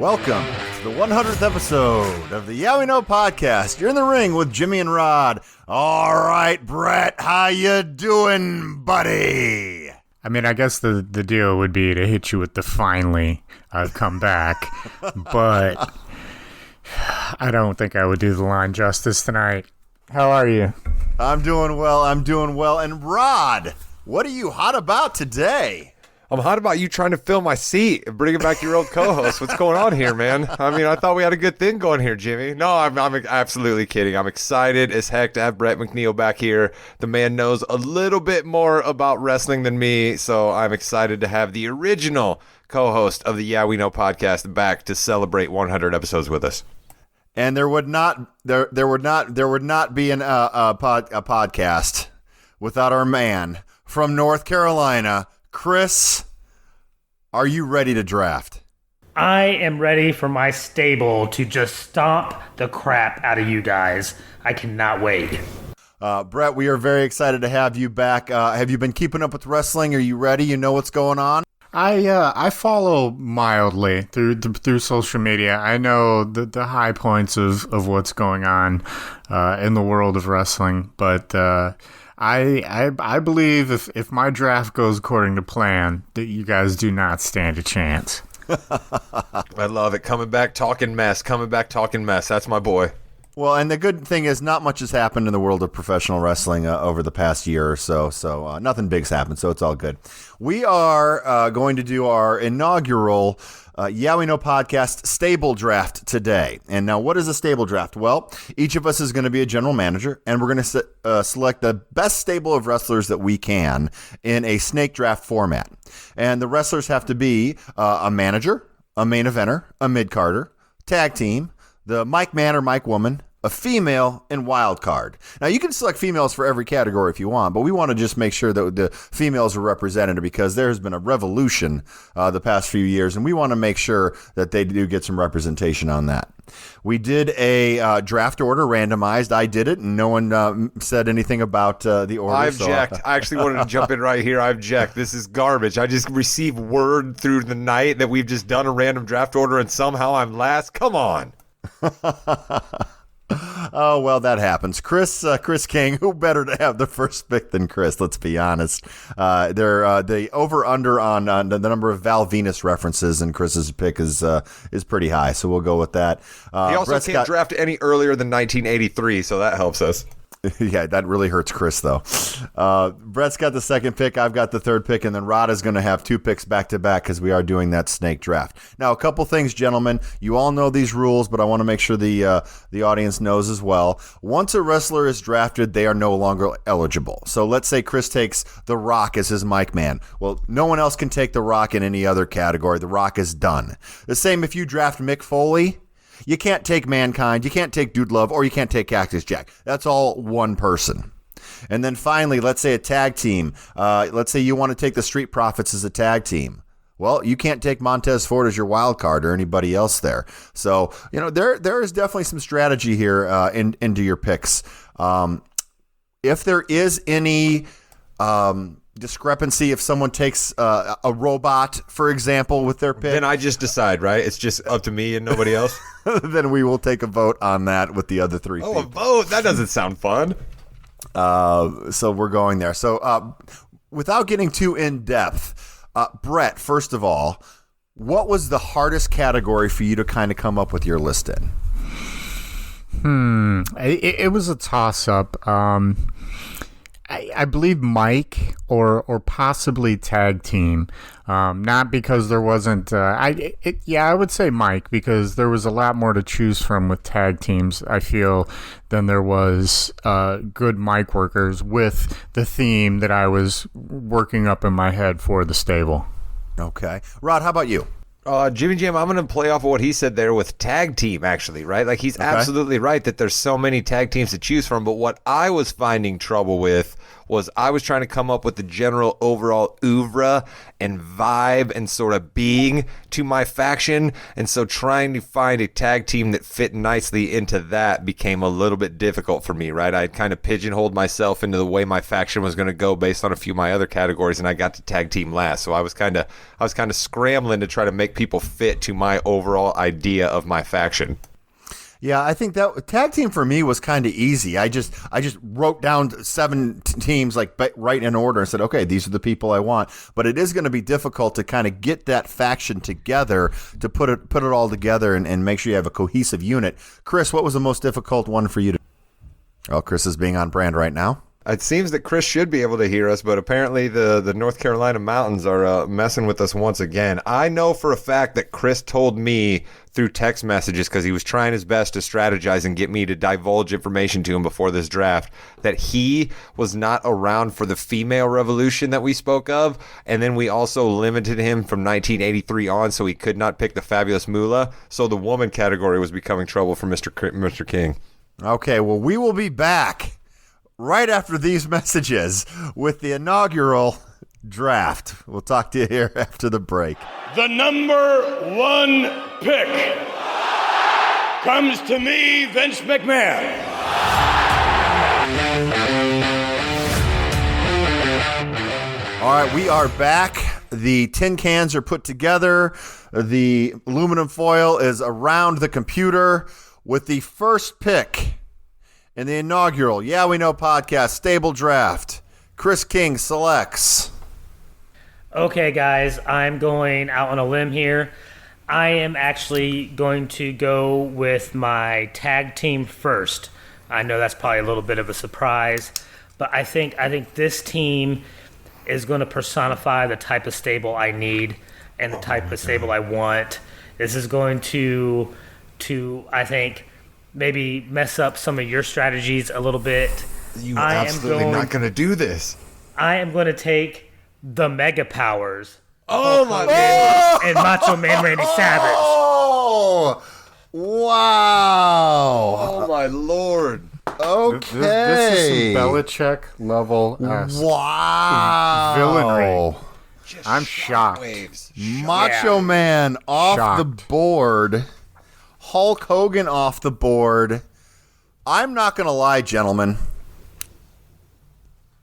Welcome to the 100th episode of the Yeah We Know podcast. You're in the ring with Jimmy and Rod. All right, Brett, how you doing, buddy? I mean, I guess the deal would be to hit you with the finally I've come back, but I don't think I would do the line justice tonight. How are you? I'm doing well. And Rod, what are you hot about today? I'm hot about you trying to fill my seat and bringing back your old co-host. What's going on here, man? I mean, I thought we had a good thing going here, Jimmy. No, I'm absolutely kidding. I'm excited as heck to have Brett McNeil back here. The man knows a little bit more about wrestling than me, so I'm excited to have the original co-host of the Yeah We Know podcast back to celebrate 100 episodes with us. And there would not be a podcast without our man from North Carolina, Chris. Are you ready to draft? I am ready for my stable to just stomp the crap out of you guys. I cannot wait. Brett, we are very excited to have you back. Have you been keeping up with wrestling? Are you ready? You know what's going on? I follow mildly through social media. I know the high points of what's going on in the world of wrestling, but I believe if my draft goes according to plan, that you guys do not stand a chance. I love it. Coming back talking mess. That's my boy. Well, and the good thing is not much has happened in the world of professional wrestling over the past year or so. So nothing big's happened, so it's all good. We are going to do our inaugural Yeah We Know podcast stable draft today. And now what is a stable draft? Well, each of us is going to be a general manager, and we're going to select the best stable of wrestlers that we can in a snake draft format. And the wrestlers have to be a manager, a main eventer, a mid-carder, tag team, the mic man or mic woman, a female, and wild card. Now, you can select females for every category if you want, but we want to just make sure that the females are represented because there has been a revolution the past few years, and we want to make sure that they do get some representation on that. We did a draft order randomized. I did it, and no one said anything about the order. I object. I actually wanted to jump in right here. I object. This is garbage. I just received word through the night that we've just done a random draft order, and somehow I'm last. Come on. Oh, well, that happens. Chris King, who better to have the first pick than Chris? Let's be honest. The over-under on the number of Val Venus references in Chris's pick is pretty high, so we'll go with that. He also can't draft any earlier than 1983, so that helps us. Yeah, that really hurts Chris, though. Brett's got the second pick. I've got the third pick, and then Rod is going to have two picks back-to-back because we are doing that snake draft. Now, a couple things, gentlemen. You all know these rules, but I want to make sure the audience knows as well. Once a wrestler is drafted, they are no longer eligible. So let's say Chris takes The Rock as his mic man. Well, no one else can take The Rock in any other category. The Rock is done. The same if you draft Mick Foley. You can't take Mankind, you can't take Dude Love, or you can't take Cactus Jack. That's all one person. And then finally, let's say a tag team. Let's say you want to take the Street Profits as a tag team. Well, you can't take Montez Ford as your wild card or anybody else there. So, there is definitely some strategy here into your picks. If there is any discrepancy, if someone takes a robot, for example, with their pick, then I just decide, right? It's just up to me and nobody else. Then we will take a vote on that with the other three. Oh, a vote? That doesn't sound fun. So we're going there. So without getting too in depth, Brett, first of all, what was the hardest category for you to kind of come up with your list in? It was a toss up. I believe Mike or possibly tag team, not because there wasn't. I would say Mike because there was a lot more to choose from with tag teams. I feel than there was good mic workers with the theme that I was working up in my head for the stable. Okay, Rod, how about you? Jimmy Jam, I'm going to play off of what he said there with tag team, actually, right? Like, he's absolutely right that there's so many tag teams to choose from, but what I was finding trouble with was I was trying to come up with the general overall oeuvre and vibe and sort of being to my faction. And so trying to find a tag team that fit nicely into that became a little bit difficult for me, right? I had kind of pigeonholed myself into the way my faction was going to go based on a few of my other categories, and I got to tag team last. So I was kind of scrambling to try to make people fit to my overall idea of my faction. Yeah, I think that tag team for me was kind of easy. I just wrote down 7 teams like right in order and said, okay, these are the people I want. But it is going to be difficult to kind of get that faction together, to put it all together and make sure you have a cohesive unit. Chris, what was the most difficult one for you to? Oh, Chris is being on brand right now. It seems that Chris should be able to hear us, but apparently the North Carolina mountains are messing with us once again. I know for a fact that Chris told me through text messages, because he was trying his best to strategize and get me to divulge information to him before this draft, that he was not around for the female revolution that we spoke of, and then we also limited him from 1983 on, so he could not pick the Fabulous Moolah, so the woman category was becoming trouble for Mr. King. Okay, well, we will be back right after these messages with the inaugural draft. We'll talk to you here after the break. The number 1 pick comes to me, Vince McMahon. All right, we are back. The tin cans are put together. The aluminum foil is around the computer with the first pick in the inaugural Yeah We Know podcast stable draft. Chris King selects. Okay, guys, I'm going out on a limb here. I am actually going to go with my tag team first. I know that's probably a little bit of a surprise, but I think this team is going to personify the type of stable I need and the type of stable I want. This is going to I think, maybe mess up some of your strategies a little bit. You are absolutely not going to do this. I am going to take the Mega Powers. Oh, my God. And Macho Man Randy Savage. Oh, wow. Oh, my Lord. Okay. This is some Belichick level Wow. villainry. Just I'm shocked. waves. Macho Man off the Shocked. board. Hulk Hogan off the board. I'm not going to lie, gentlemen.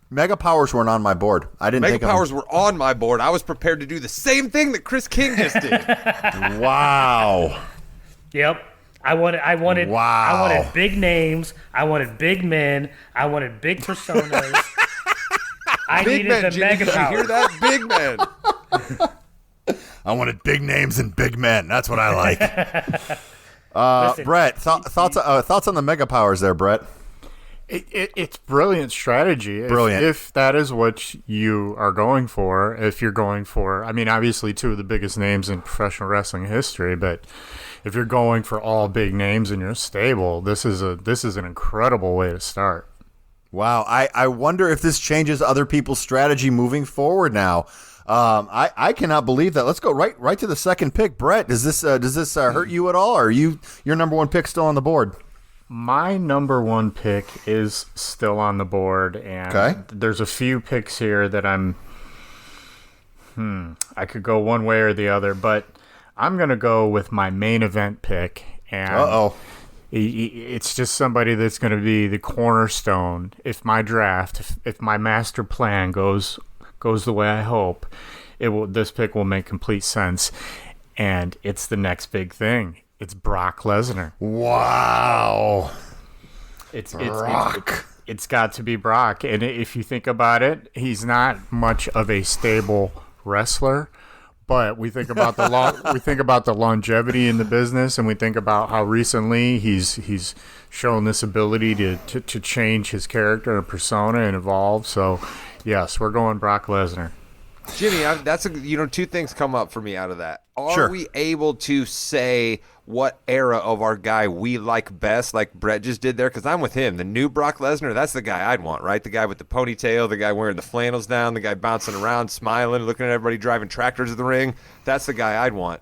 Mega Powers weren't on my board. I didn't Mega think Powers were on my board. I was prepared to do the same thing that Chris King just did. Wow. Yep. I wanted big names. I wanted big men. I wanted big personas. I Big needed man, the Jimmy. Mega Did you hear Powers. that? Big man. I wanted big names and big men. That's what I like. Listen, Brett, thoughts on the Mega Powers there, Brett? It's brilliant strategy. Brilliant. If that is what you are going for, if you're going for, I mean, obviously 2 of the biggest names in professional wrestling history, but if you're going for all big names in your stable, this is an incredible way to start. Wow. I wonder if this changes other people's strategy moving forward now. I cannot believe that. Let's go right to the second pick. Brett, does this hurt you at all, or are your number 1 pick still on the board? My number 1 pick is still on the board, and Okay. there's a few picks here that I could go one way or the other, but I'm going to go with my main event pick. And it's just somebody that's going to be the cornerstone if my draft, if my master plan goes the way I hope. This pick will make complete sense, and it's the next big thing. It's Brock Lesnar. Wow. It's Brock. It's got to be Brock. And if you think about it, he's not much of a stable wrestler, but we think about the longevity in the business, and we think about how recently he's shown this ability to change his character and persona and evolve. So, yes, we're going Brock Lesnar. Jimmy, that's 2 things come up for me out of that. Are Sure. we able to say what era of our guy we like best, like Brett just did there? Because I'm with him. The new Brock Lesnar, that's the guy I'd want, right? The guy with the ponytail, the guy wearing the flannels down, the guy bouncing around, smiling, looking at everybody driving tractors to the ring. That's the guy I'd want.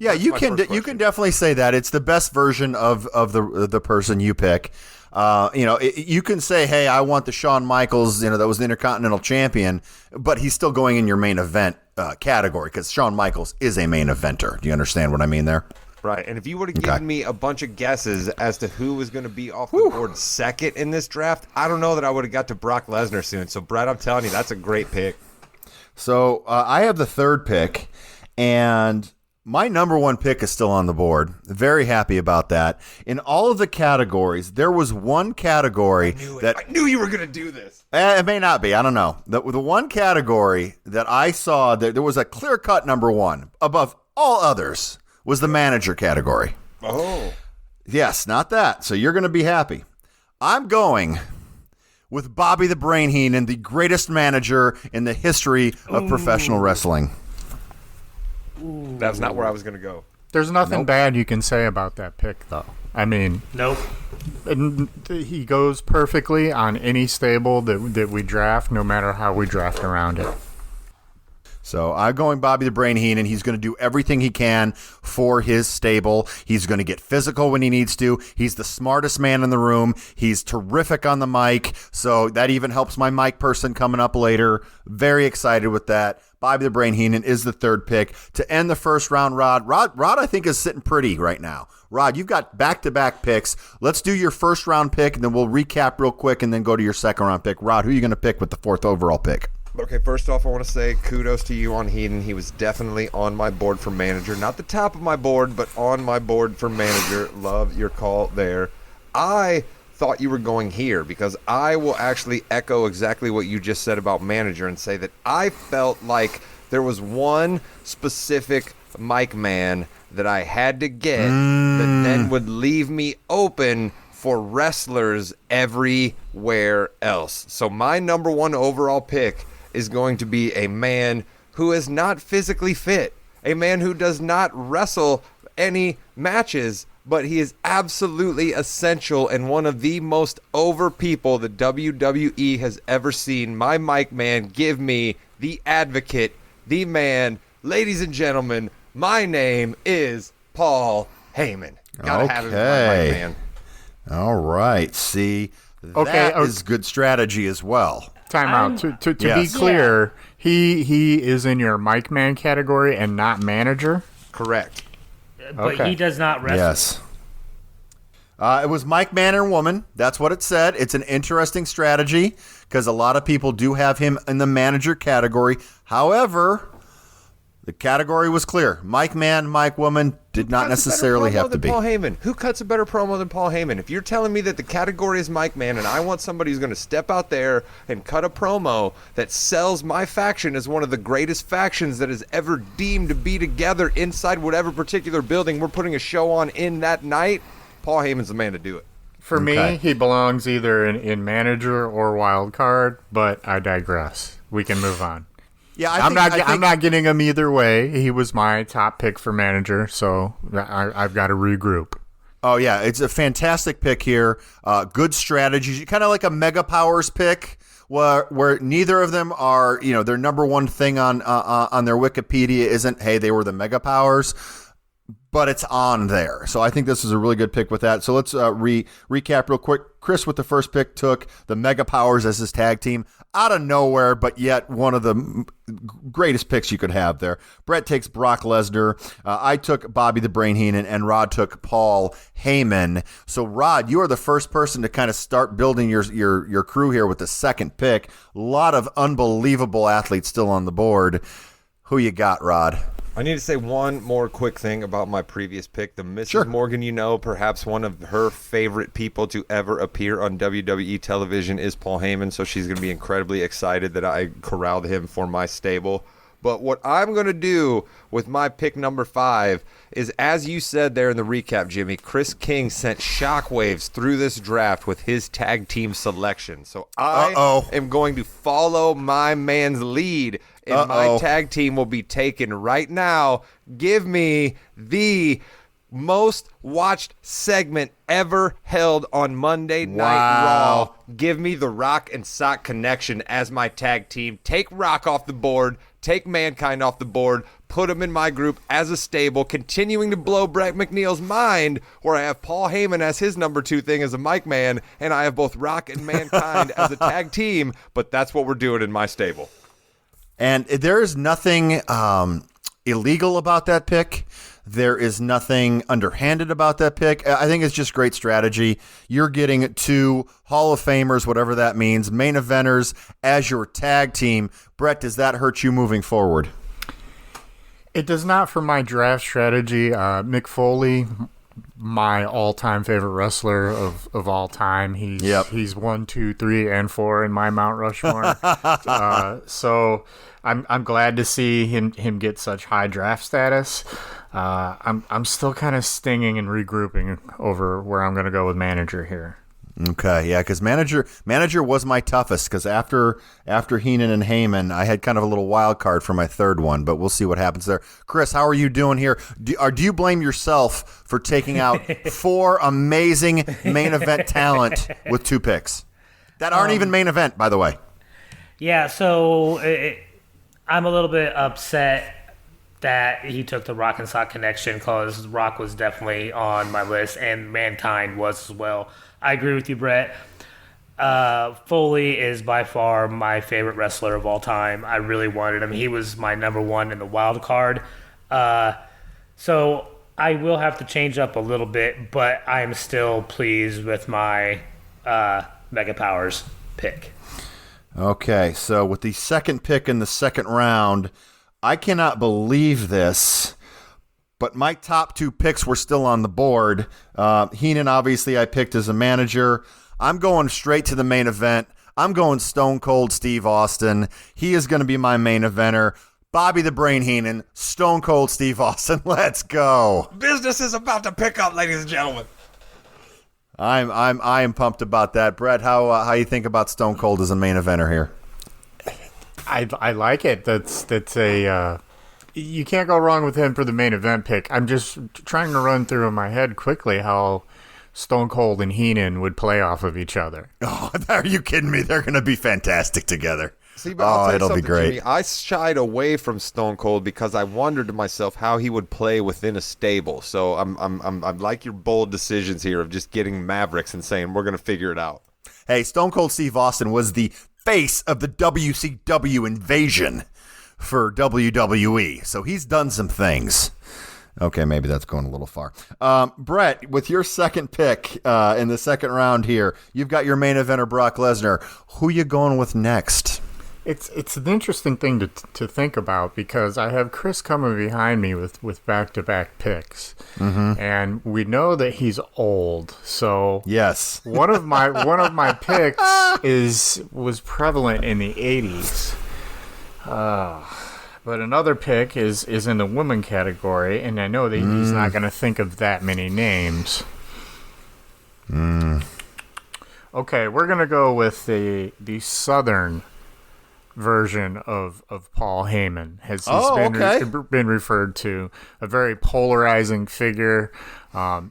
Yeah, That's you my can first you question. can definitely say that it's the best version of the person you pick. You can say, hey, I want the Shawn Michaels, that was the Intercontinental Champion, but he's still going in your main event category because Shawn Michaels is a main eventer. Do you understand what I mean there? Right, and if you would have given me a bunch of guesses as to who was going to be off the board second in this draft, I don't know that I would have got to Brock Lesnar soon. So, Brett, I'm telling you, that's a great pick. So I have the third pick, and my number one pick is still on the board. Very happy about that. In all of the categories, there was one category I knew you were going to do this. It may not be. I don't know. The one category that I saw that there was a clear-cut number one above all others was the manager category. Oh. Yes, not that. So you're going to be happy. I'm going with Bobby the Brain Heenan, the greatest manager in the history of professional wrestling. That's not where I was going to go. There's nothing bad you can say about that pick, though. I mean, Nope. he goes perfectly on any stable that we draft, no matter how we draft around it. So I'm going Bobby the Brain Heenan. He's going to do everything he can for his stable. He's going to get physical when he needs to. He's the smartest man in the room. He's terrific on the mic. So that even helps my mic person coming up later. Very excited with that. Bobby the Brain Heenan is the third pick. To end the first round, Rod, I think, is sitting pretty right now. Rod, you've got back-to-back picks. Let's do your first round pick, and then we'll recap real quick and then go to your second round pick. Rod, who are you going to pick with the fourth overall pick? Okay, first off, I want to say kudos to you on Heenan. He was definitely on my board for manager. Not the top of my board, but on my board for manager. Love your call there. I thought you were going here because I will actually echo exactly what you just said about manager and say that I felt like there was one specific mic man that I had to get that then would leave me open for wrestlers everywhere else. So my number one overall pick is going to be a man who is not physically fit, a man who does not wrestle any matches, but he is absolutely essential and one of the most over people the WWE has ever seen. My mic man, give me the advocate, the man. Ladies and gentlemen, my name is Paul Heyman. Gotta have him as my mic man. All right. See, Okay, that is good strategy as well. Time out. To Yes. be clear, he is in your mic man category and not manager. Correct. But Okay. he does not wrestle. Yes. It was Mike Man and Woman. That's what it said. It's an interesting strategy because a lot of people do have him in the manager category. However, the category was clear. Mike Man, Mike Woman did not necessarily have to be. Paul Heyman. Who cuts a better promo than Paul Heyman? If you're telling me that the category is Mike Man and I want somebody who's going to step out there and cut a promo that sells my faction as one of the greatest factions that is ever deemed to be together inside whatever particular building we're putting a show on in that night, Paul Heyman's the man to do it. For Okay. me, he belongs either in manager or wild card, but I digress. We can move on. Yeah, I'm not getting him either way. He was my top pick for manager, so I've got to regroup. Oh yeah, it's a fantastic pick here. Good strategies, kind of like a Mega Powers pick, where neither of them are, their number one thing on their Wikipedia isn't, hey, they were the Mega Powers, but it's on there. So I think this is a really good pick with that. So let's recap real quick. Chris with the first pick took the Mega Powers as his tag team out of nowhere, but yet one of the greatest picks you could have there. Brett takes Brock Lesnar. I took Bobby the Brain Heenan, and Rod took Paul Heyman. So Rod, you are the first person to kind of start building your crew here with the second pick. A lot of unbelievable athletes still on the board. Who you got, Rod? I need to say one more quick thing about my previous pick. The Mrs. Morgan, perhaps one of her favorite people to ever appear on WWE television is Paul Heyman, so she's going to be incredibly excited that I corralled him for my stable. But what I'm going to do with my pick number 5 is, as you said there in the recap, Jimmy, Chris King sent shockwaves through this draft with his tag team selection. So I am going to follow my man's lead, and my tag team will be taken right now. Give me the most watched segment ever held on Monday Night Raw. Give me the Rock and Sock Connection as my tag team. Take Rock off the board. take Mankind off the board, put him in my group as a stable, continuing to blow Brett McNeil's mind, where I have Paul Heyman as his number 2 thing as a mic man, and I have both Rock and Mankind as a tag team, but that's what we're doing in my stable. And there is nothing illegal about that pick. There is nothing underhanded about that pick. I think it's just great strategy. You're getting 2 Hall of Famers, whatever that means, main eventers as your tag team. Brett, does that hurt you moving forward? It does not for my draft strategy. Mick Foley, my all-time favorite wrestler of all time. He's 1, 2, 3, and 4 in my Mount Rushmore. So I'm glad to see him get such high draft status. I'm still kind of stinging and regrouping over where I'm going to go with manager here. Okay, yeah, because manager was my toughest, because after Heenan and Heyman, I had kind of a little wild card for my third one, but we'll see what happens there. Chris, how are you doing here? Do you blame yourself for taking out 4 amazing main event talent with 2 picks that aren't even main event, by the way? Yeah, so I'm a little bit upset that he took the Rock and Sock connection, because Rock was definitely on my list, and Mankind was as well. I agree with you, Brett. Foley is by far my favorite wrestler of all time. I really wanted him. He was my number 1 in the wild card. So I will have to change up a little bit, but I'm still pleased with my Mega Powers pick. Okay, so with the second pick in the second round, I cannot believe this, but my top 2 picks were still on the board. Heenan, obviously, I picked as a manager. I'm going straight to the main event. I'm going Stone Cold Steve Austin. He is going to be my main eventer. Bobby the Brain Heenan, Stone Cold Steve Austin. Let's go. Business is about to pick up, ladies and gentlemen. I am pumped about that. Brett, how you think about Stone Cold as a main eventer here? I like it. That's a you can't go wrong with him for the main event pick. I'm just trying to run through in my head quickly how Stone Cold and Heenan would play off of each other. Oh, are you kidding me? They're going to be fantastic together. See, but I'll tell you it'll be something, great. Jimmy. I shied away from Stone Cold because I wondered to myself how he would play within a stable. So I like your bold decisions here of just getting Mavericks and saying we're going to figure it out. Hey, Stone Cold Steve Austin was the face of the WCW invasion for WWE, so he's done some things. Okay, maybe that's going a little far. Brett, with your second pick in the second round here, you've got your main eventer Brock Lesnar. Who you going with next? It's an interesting thing to think about, because I have Chris coming behind me with back-to-back picks, and we know that he's old. So Yes. one of my picks was prevalent in the 80s, but another pick is in the women category, and I know that he's not going to think of that many names. Okay, we're going to go with the Southern version of Paul Heyman. He's been referred to, a very polarizing figure,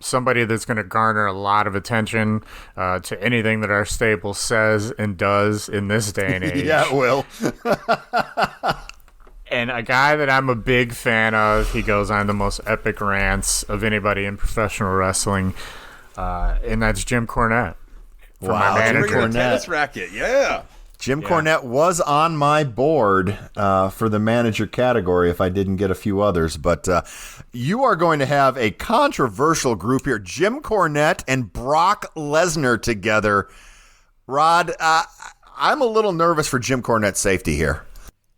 somebody that's going to garner a lot of attention to anything that our stable says and does in this day and age. Yeah, it will. And a guy that I'm a big fan of. He goes on the most epic rants of anybody in professional wrestling, and that's Jim Cornette. Wow, Bring Jim in a Cornette. tennis racket, yeah. Jim Cornette was on my board for the manager category if I didn't get a few others. But you are going to have a controversial group here. Jim Cornette and Brock Lesnar together. Rod, I'm a little nervous for Jim Cornette's safety here.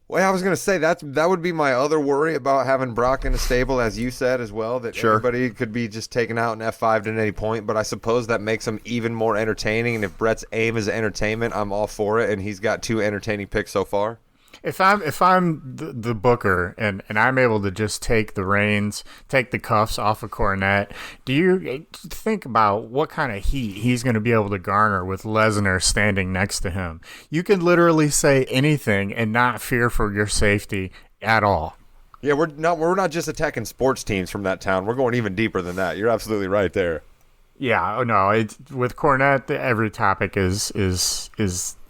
Well, I was going to say that would be my other worry about having Brock in a stable, as you said as well, that Sure. everybody could be just taken out in F5 at any point. But I suppose that makes him even more entertaining. And if Brett's aim is entertainment, I'm all for it. And he's got 2 entertaining picks so far. If I'm the booker and I'm able to just take the reins, take the cuffs off of Cornette, do you think about what kind of heat he's going to be able to garner with Lesnar standing next to him? You can literally say anything and not fear for your safety at all. Yeah, we're not just attacking sports teams from that town. We're going even deeper than that. You're absolutely right there. Yeah, no, with Cornette, every topic is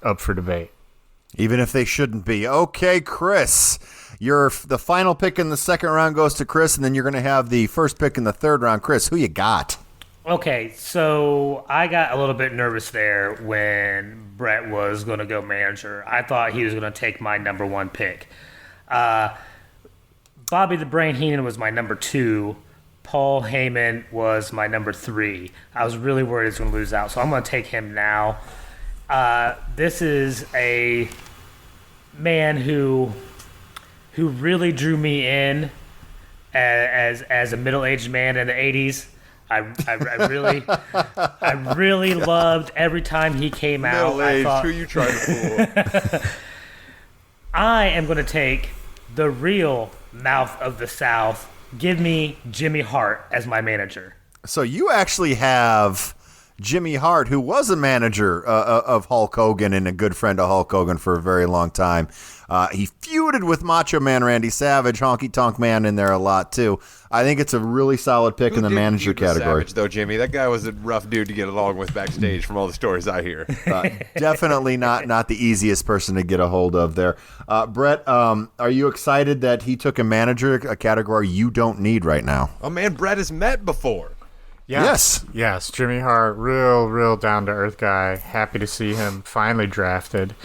up for debate. Even if they shouldn't be. Okay, Chris, The final pick in the second round goes to Chris, and then you're going to have the first pick in the third round. Chris, who you got? Okay, so I got a little bit nervous there when Brett was going to go manager. I thought he was going to take my number 1 pick. Bobby the Brain Heenan was my number 2. Paul Heyman was my number 3. I was really worried he was going to lose out, so I'm going to take him now. This is a man who really drew me in as a middle-aged man in the 80s. I really loved every time he came out. Middle-aged, who you trying to fool? I am going to take the real mouth of the South. Give me Jimmy Hart as my manager. So you actually have Jimmy Hart, who was a manager of Hulk Hogan and a good friend of Hulk Hogan for a very long time. He feuded with Macho Man Randy Savage, Honky Tonk Man in there a lot too. I think it's a really solid pick in the manager category. Savage, though, Jimmy, that guy was a rough dude to get along with backstage from all the stories I hear. Definitely not the easiest person to get a hold of there. Brett, are you excited that he took a manager, a category you don't need right now? Oh, man, Brett has met before. Yes. Jimmy Hart, real down to earth guy. Happy to see him finally drafted.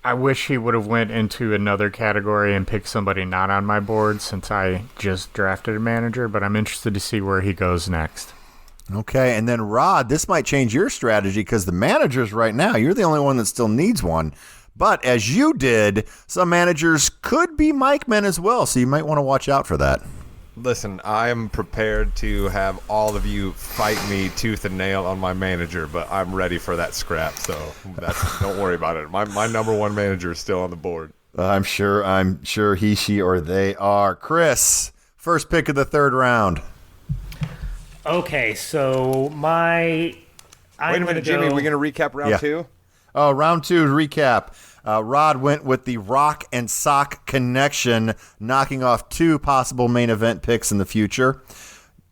I wish he would have went into another category and picked somebody not on my board since I just drafted a manager, but I'm interested to see where he goes next. Okay, and then Rod, this might change your strategy because the managers right now, you're the only one that still needs one. But as you did, some managers could be mic men as well, so you might want to watch out for that. Listen, I am prepared to have all of you fight me tooth and nail on my manager, but I'm ready for that scrap, so don't worry about it. My number 1 manager is still on the board. I'm sure he, she, or they are. Chris, first pick of the third round. Okay, so wait a minute, Jimmy, are we going to recap round 2? Oh, round 2 recap. Rod went with the Rock and Sock Connection, knocking off 2 possible main event picks in the future.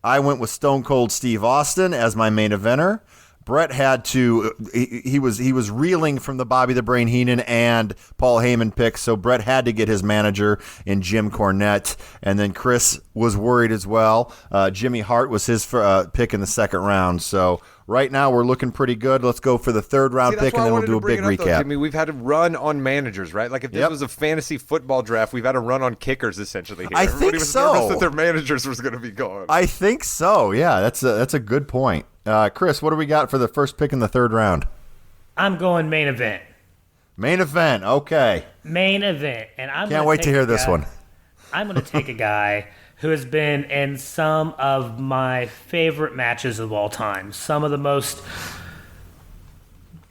I went with Stone Cold Steve Austin as my main eventer. Brett had to he was reeling from the Bobby the Brain Heenan and Paul Heyman picks, so Brett had to get his manager in Jim Cornette, and then Chris was worried as well. Jimmy Hart was his pick in the second round, so right now we're looking pretty good. Let's go for the third round pick, and then we'll do a big recap. Jimmy, we've had to run on managers, right? Like if this was a fantasy football draft, we've had to run on kickers essentially here. Everybody was nervous that their managers was going to be gone. I think so. Yeah, that's a good point. Chris, what do we got for the first pick in the third round? I'm going main event. Main event, okay. Main event, and can't wait to hear this one. I'm going to take a guy who has been in some of my favorite matches of all time. Some of the most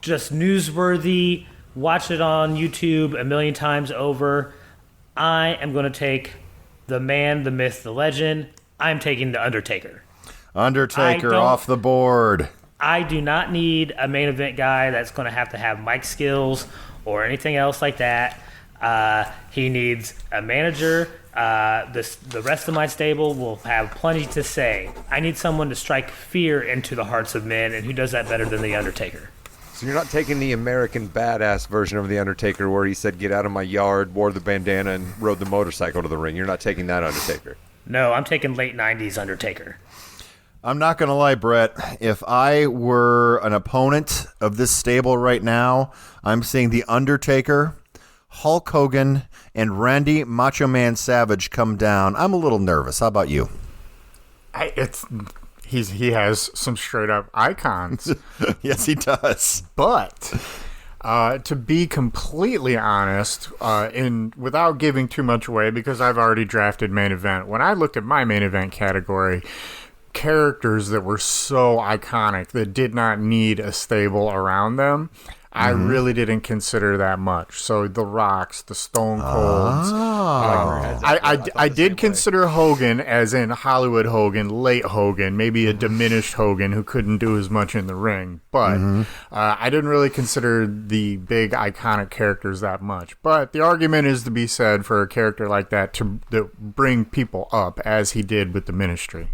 just newsworthy. Watch it on YouTube a million times over. I am going to take the man, the myth, the legend. I'm taking The Undertaker. Undertaker off the board. I do not need a main event guy that's going to have mic skills or anything else like that. He needs a manager. The rest of my stable will have plenty to say. I need someone to strike fear into the hearts of men, and who does that better than The Undertaker? So you're not taking the American Badass version of The Undertaker where he said, "Get out of my yard," wore the bandana, and rode the motorcycle to the ring. You're not taking that Undertaker. No, I'm taking late 90s Undertaker. I'm not going to lie, Brett. If I were an opponent of this stable right now, I'm seeing The Undertaker, Hulk Hogan, and Randy Macho Man Savage come down. I'm a little nervous. How about you? He has some straight up icons. Yes, he does. But to be completely honest, without giving too much away, because I've already drafted main event, when I looked at my main event category, characters that were so iconic that did not need a stable around them, I really didn't consider that much. So the Rocks, the Stone Colds. I did consider Hogan as in Hollywood Hogan, late Hogan, maybe a diminished Hogan who couldn't do as much in the ring. But I didn't really consider the big iconic characters that much. But the argument is to be said for a character like that to bring people up as he did with the Ministry.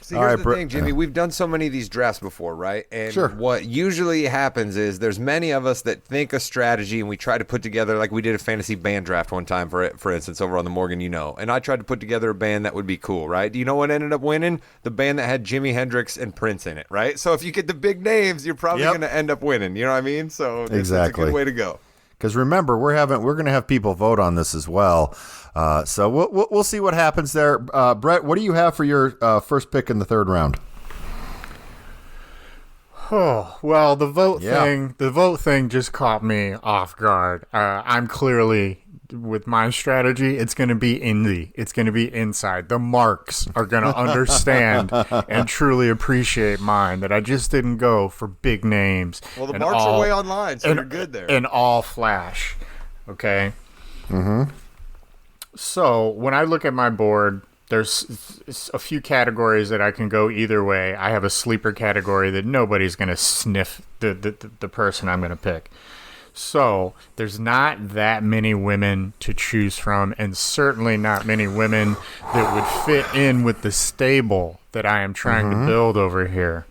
See, All here's right, the Brett. thing, Jimmy. We've done so many of these drafts before, right? And Sure. what usually happens is there's many of us that think a strategy and we try to put together, like we did a fantasy band draft one time, for instance, over on the Morgan, and I tried to put together a band that would be cool, right? Do you know what ended up winning? The band that had Jimi Hendrix and Prince in it, right? So if you get the big names, you're probably Yep. going to end up winning. You know what I mean? So that's a Exactly. good way to go. Because remember, we're going to have people vote on this as well. So we'll see what happens there. Brett, what do you have for your first pick in the third round? Oh, well, the vote Yeah. thing just caught me off guard. I'm clearly, with my strategy, it's going to be indie. It's going to be inside. The marks are going to understand and truly appreciate mine, that I just didn't go for big names. Well, the and marks all- are way online, so and- you're good there. And all flash, okay? Mm-hmm. So, when I look at my board, there's a few categories that I can go either way. I have a sleeper category that nobody's going to sniff the person I'm going to pick. So there's not that many women to choose from, and certainly not many women that would fit in with the stable that I am trying to build over here.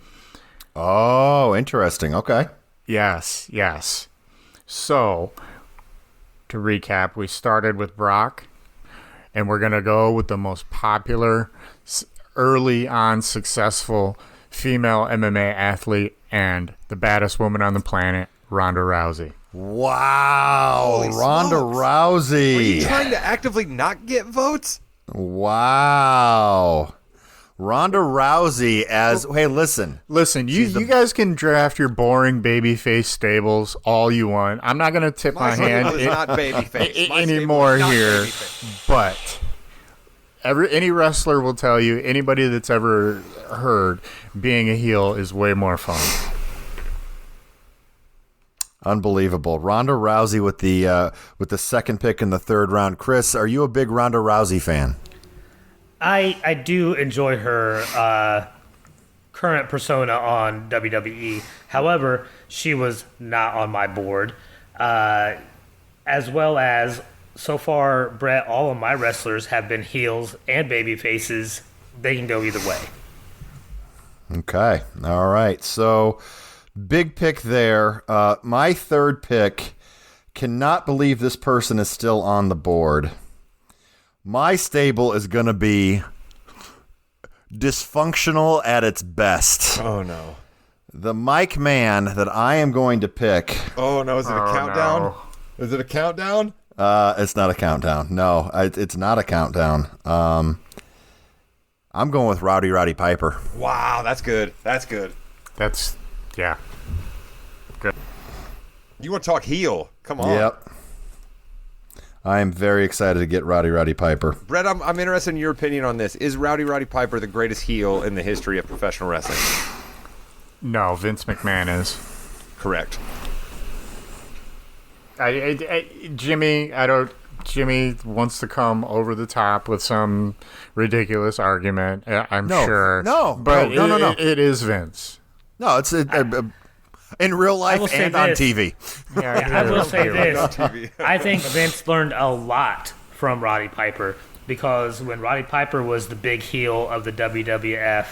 Oh, interesting. Okay. Yes, yes. So, to recap, we started with Brock, and we're going to go with the most popular, early on successful female MMA athlete and the baddest woman on the planet, Ronda Rousey. Wow. Holy Ronda smokes. Rousey. Are you trying to actively not get votes? Wow. Ronda Rousey as hey, listen. Listen, you guys can draft your boring babyface stables all you want. I'm not going to tip my hand stable is not babyface. My anymore stable is not here, babyface. but any wrestler will tell you, anybody that's ever heard, being a heel is way more fun. Unbelievable. Ronda Rousey with the second pick in the third round. Chris, are you a big Ronda Rousey fan? I do enjoy her current persona on WWE. However, she was not on my board. As well as, so far, Brett, all of my wrestlers have been heels and baby faces. They can go either way. Okay. All right. So, big pick there. My third pick, cannot believe this person is still on the board. My stable is going to be dysfunctional at its best. Oh, no. The Mike Man that I am going to pick, Oh, no. Is it a countdown? no. Is it a countdown? it's not a countdown. No, it's not a countdown. I'm going with Roddy Piper. Wow, that's good. That's good. That's, yeah. You want to talk heel? Come on. Yep. I am very excited to get Roddy Piper. Brett, I'm interested in your opinion on this. Is Roddy Piper the greatest heel in the history of professional wrestling? No, Vince McMahon is. Correct. Jimmy wants to come over the top with some ridiculous argument. I'm No, sure. no, but no. it is Vince. No, it's in real life will say and on this. TV. I will say this. TV. I think Vince learned a lot from Roddy Piper, because when Roddy Piper was the big heel of the WWF,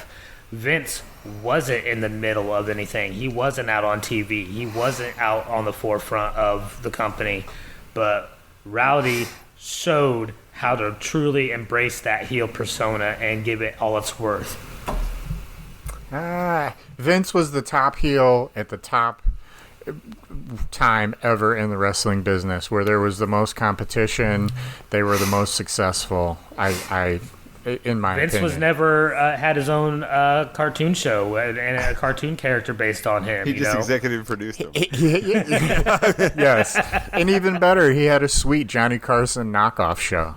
Vince wasn't in the middle of anything. He wasn't out on TV. He wasn't out on the forefront of the company. But Rowdy showed how to truly embrace that heel persona and give it all its worth. Vince was the top heel at the top time ever in the wrestling business, where there was the most competition. They were the most successful. In my Vince opinion. was never had his own cartoon show and a cartoon character based on him. He you just know? executive produced him. Yes, and even better, he had a sweet Johnny Carson knockoff show.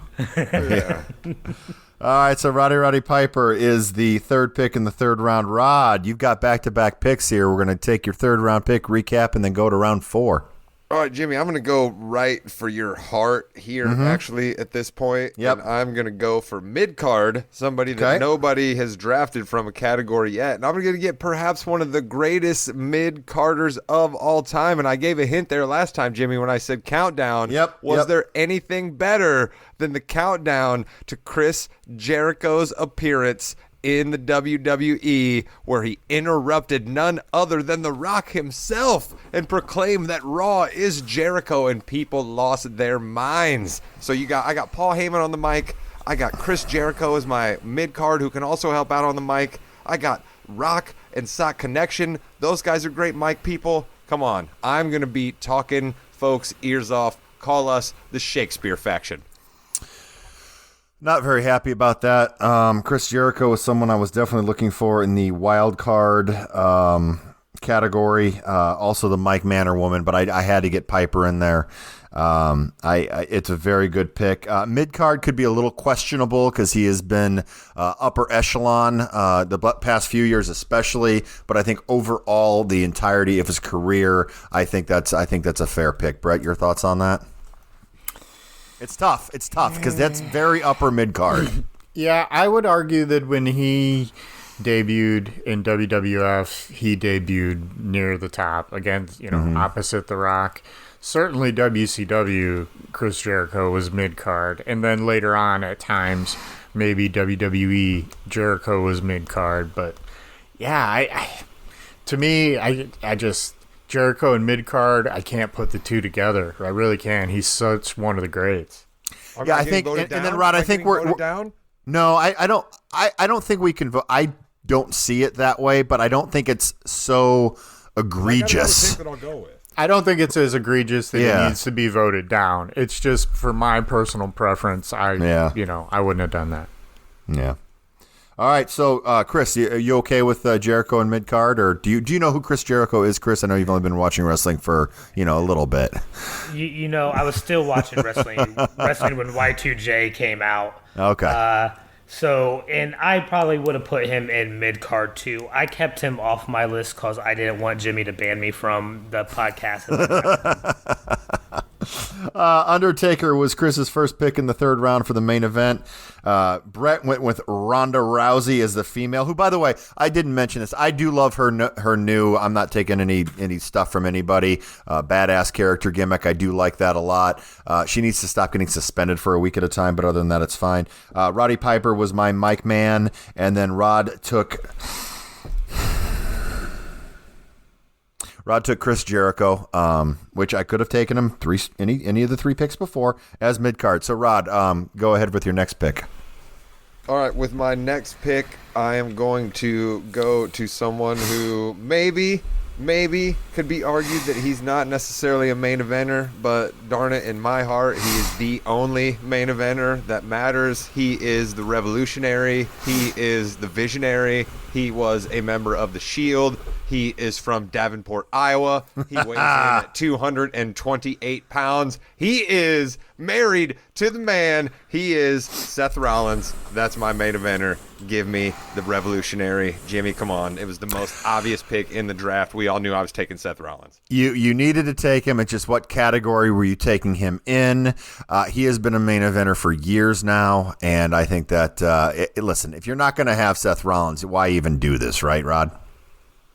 All right, so Roddy Piper is the third pick in the third round. Rod, you've got back-to-back picks here. We're going to take your third round pick, recap, and then go to round 4. All right, Jimmy, I'm going to go right for your heart here, actually, at this point. Yep. And I'm going to go for mid-card, somebody that Okay. nobody has drafted from a category yet. And I'm going to get perhaps one of the greatest mid-carders of all time. And I gave a hint there last time, Jimmy, when I said countdown. Yep, Was yep. there anything better than the countdown to Chris Jericho's appearance in the WWE, where he interrupted none other than The Rock himself and proclaimed that Raw is Jericho, and people lost their minds. So I got Paul Heyman on the mic. I got Chris Jericho as my mid-card who can also help out on the mic. I got Rock and Sock Connection. Those guys are great mic people. Come on. I'm going to be talking folks' ears off. Call us the Shakespeare faction. Not very happy about that. Chris Jericho was someone I was definitely looking for in the wild card category. Also the Mike Manor woman, but I had to get Piper in there. It's a very good pick. Mid card could be a little questionable because he has been upper echelon the past few years, especially. But I think overall, the entirety of his career, I think that's a fair pick. Brett, your thoughts on that? It's tough because that's very upper mid card. Yeah, I would argue that when he debuted in WWF, he debuted near the top against, opposite The Rock. Certainly WCW, Chris Jericho was mid-card. And then later on at times, maybe WWE, Jericho was mid-card. But yeah, to me, Jericho and mid-card, I can't put the two together. I really can't. He's such one of the greats. Yeah, I think, and then Rod, I think we're down. No, I don't think we can vote. I don't see it that way, but I don't think it's so egregious. I don't think it's as egregious that it needs to be voted down. It's just for my personal preference. I wouldn't have done that. Yeah. All right, so Chris, are you okay with Jericho and mid card, or do you know who Chris Jericho is, Chris? I know you've only been watching wrestling for a little bit. I was still watching wrestling when Y2J came out. Okay. And I probably would have put him in mid card too. I kept him off my list because I didn't want Jimmy to ban me from the podcast. Undertaker was Chris's first pick in the third round for the main event. Brett went with Ronda Rousey as the female, who, by the way, I didn't mention this. I do love her new, I'm not taking any stuff from anybody, badass character gimmick. I do like that a lot. She needs to stop getting suspended for a week at a time, but other than that, it's fine. Roddy Piper was my Mike Man, and then Rod took Chris Jericho, which I could have taken him any of the three picks before as mid card. So Rod, go ahead with your next pick. All right, with my next pick, I am going to go to someone who maybe could be argued that he's not necessarily a main eventer, but darn it, in my heart, he is the only main eventer that matters. He is the revolutionary. He is the visionary. He was a member of the Shield. He is from Davenport, Iowa. He weighs in at 228 pounds. He is married to the man. He is Seth Rollins. That's my main eventer. Give me the revolutionary. Jimmy, come on. It was the most obvious pick in the draft. We all knew I was taking Seth Rollins. You needed to take him. It's just what category were you taking him in? He has been a main eventer for years now, and I think that, listen, if you're not going to have Seth Rollins, why even do this, right, Rod?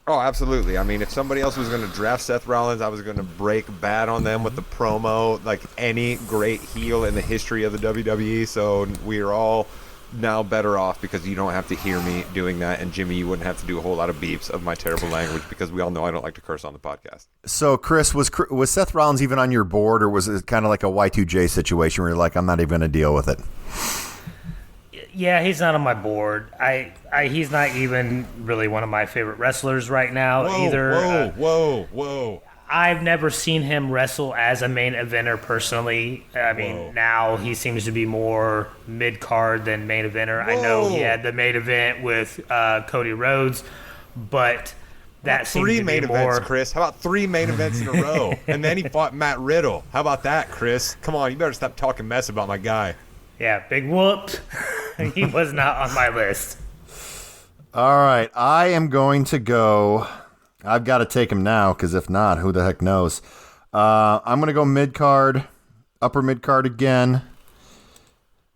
Oh, absolutely. I mean, if somebody else was going to draft Seth Rollins, I was going to break bad on them with the promo, like any great heel in the history of the WWE. So we are all now better off because you don't have to hear me doing that. And Jimmy, you wouldn't have to do a whole lot of beeps of my terrible language because we all know I don't like to curse on the podcast. So, Chris, was Seth Rollins even on your board, or was it kind of like a Y2J situation where you're like, I'm not even going to deal with it? Yeah, he's not on my board. He's not even really one of my favorite wrestlers right now either. Whoa. I've never seen him wrestle as a main eventer personally. I mean, now he seems to be more mid-card than main eventer. I know he had the main event with Cody Rhodes, but that seems to be main more... events, Chris. How about 3 main events in a row? And then he fought Matt Riddle. How about that, Chris? Come on, you better stop talking mess about my guy. Yeah, big whoop. He was not on my list. All right, I am going to go. I've got to take him now because if not, who the heck knows? I'm going to go mid-card, upper mid-card again.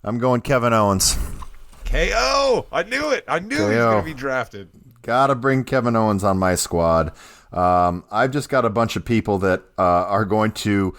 I'm going Kevin Owens. KO! I knew it. I knew he was going to be drafted. Got to bring Kevin Owens on my squad. I've just got a bunch of people that are going to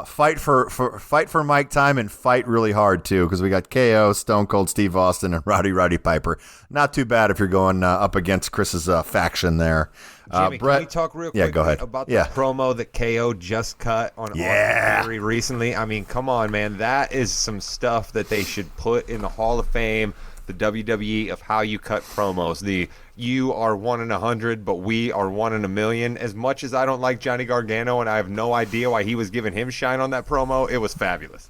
fight for Mike time and fight really hard too, because we got KO, Stone Cold Steve Austin, and Roddy Piper. Not too bad if you're going up against Chris's faction there. Jimmy, Brett, can we talk real yeah, quick go ahead. about the Yeah. promo that KO just cut on Austin Theory recently? I mean, come on, man. That is some stuff that they should put in the Hall of Fame, the WWE, of how you cut promos. You are 1 in 100, but we are 1 in a million. As much as I don't like Johnny Gargano, and I have no idea why he was giving him shine on that promo, it was fabulous.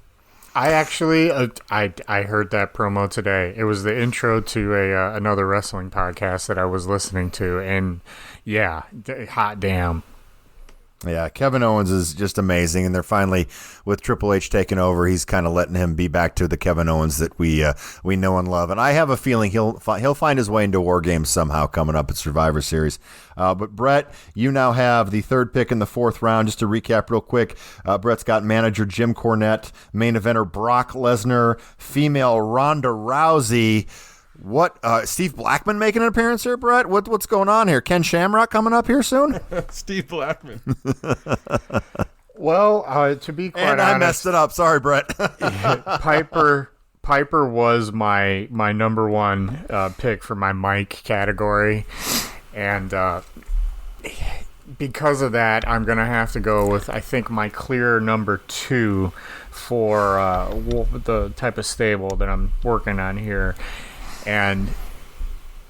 I actually, I heard that promo today. It was the intro to another wrestling podcast that I was listening to, and yeah, hot damn. Yeah, Kevin Owens is just amazing, and they're finally, with Triple H taking over, he's kind of letting him be back to the Kevin Owens that we know and love. And I have a feeling he'll find his way into War Games somehow coming up at Survivor Series. But Brett, you now have the third pick in the fourth round. Just to recap real quick, Brett's got manager Jim Cornette, main eventer Brock Lesnar, female Ronda Rousey. What, Steve Blackman making an appearance here, Brett? What's going on here? Ken Shamrock coming up here soon? Steve Blackman. Well, to be quite And honest, I messed it up. Sorry, Brett. Piper was my number one pick for my Mike category, and because of that, I'm gonna have to go with, I think, my clear number 2 for the type of stable that I'm working on here. And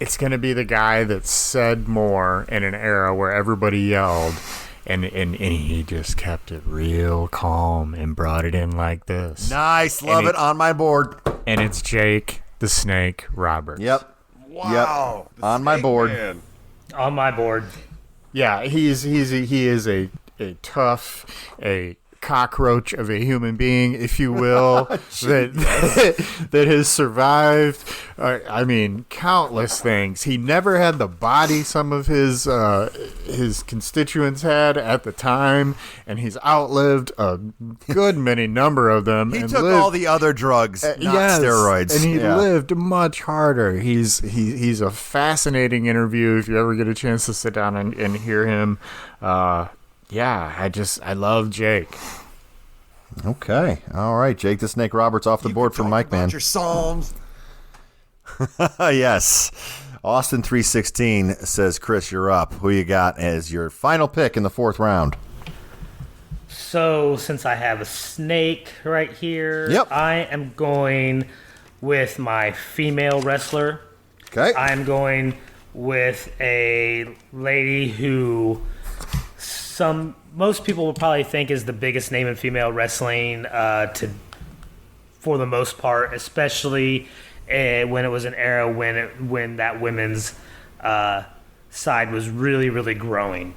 it's going to be the guy that said more in an era where everybody yelled, and he just kept it real calm and brought it in like this. Nice. Love it on my board. And it's Jake the Snake Roberts. Yep. Wow. Yep. On my board. Man. On my board. Yeah, he is a tough, a cockroach of a human being, if you will, that has survived. I mean, countless things. He never had the body some of his constituents had at the time, and he's outlived a good many number of them. He and took lived, all the other drugs, not steroids. and he Yeah. lived much harder. He's a fascinating interview if you ever get a chance to sit down and hear him. I love Jake. Okay. All right. Jake the Snake Roberts off the board for Mike, man. Your Psalms. Yes. Austin 316 says, Chris, you're up. Who you got as your final pick in the fourth round? So, since I have a snake right here, Yep. I am going with my female wrestler. Okay. I'm going with a lady who most people will probably think is the biggest name in female wrestling for the most part, especially when it was an era when that women's side was really, really growing.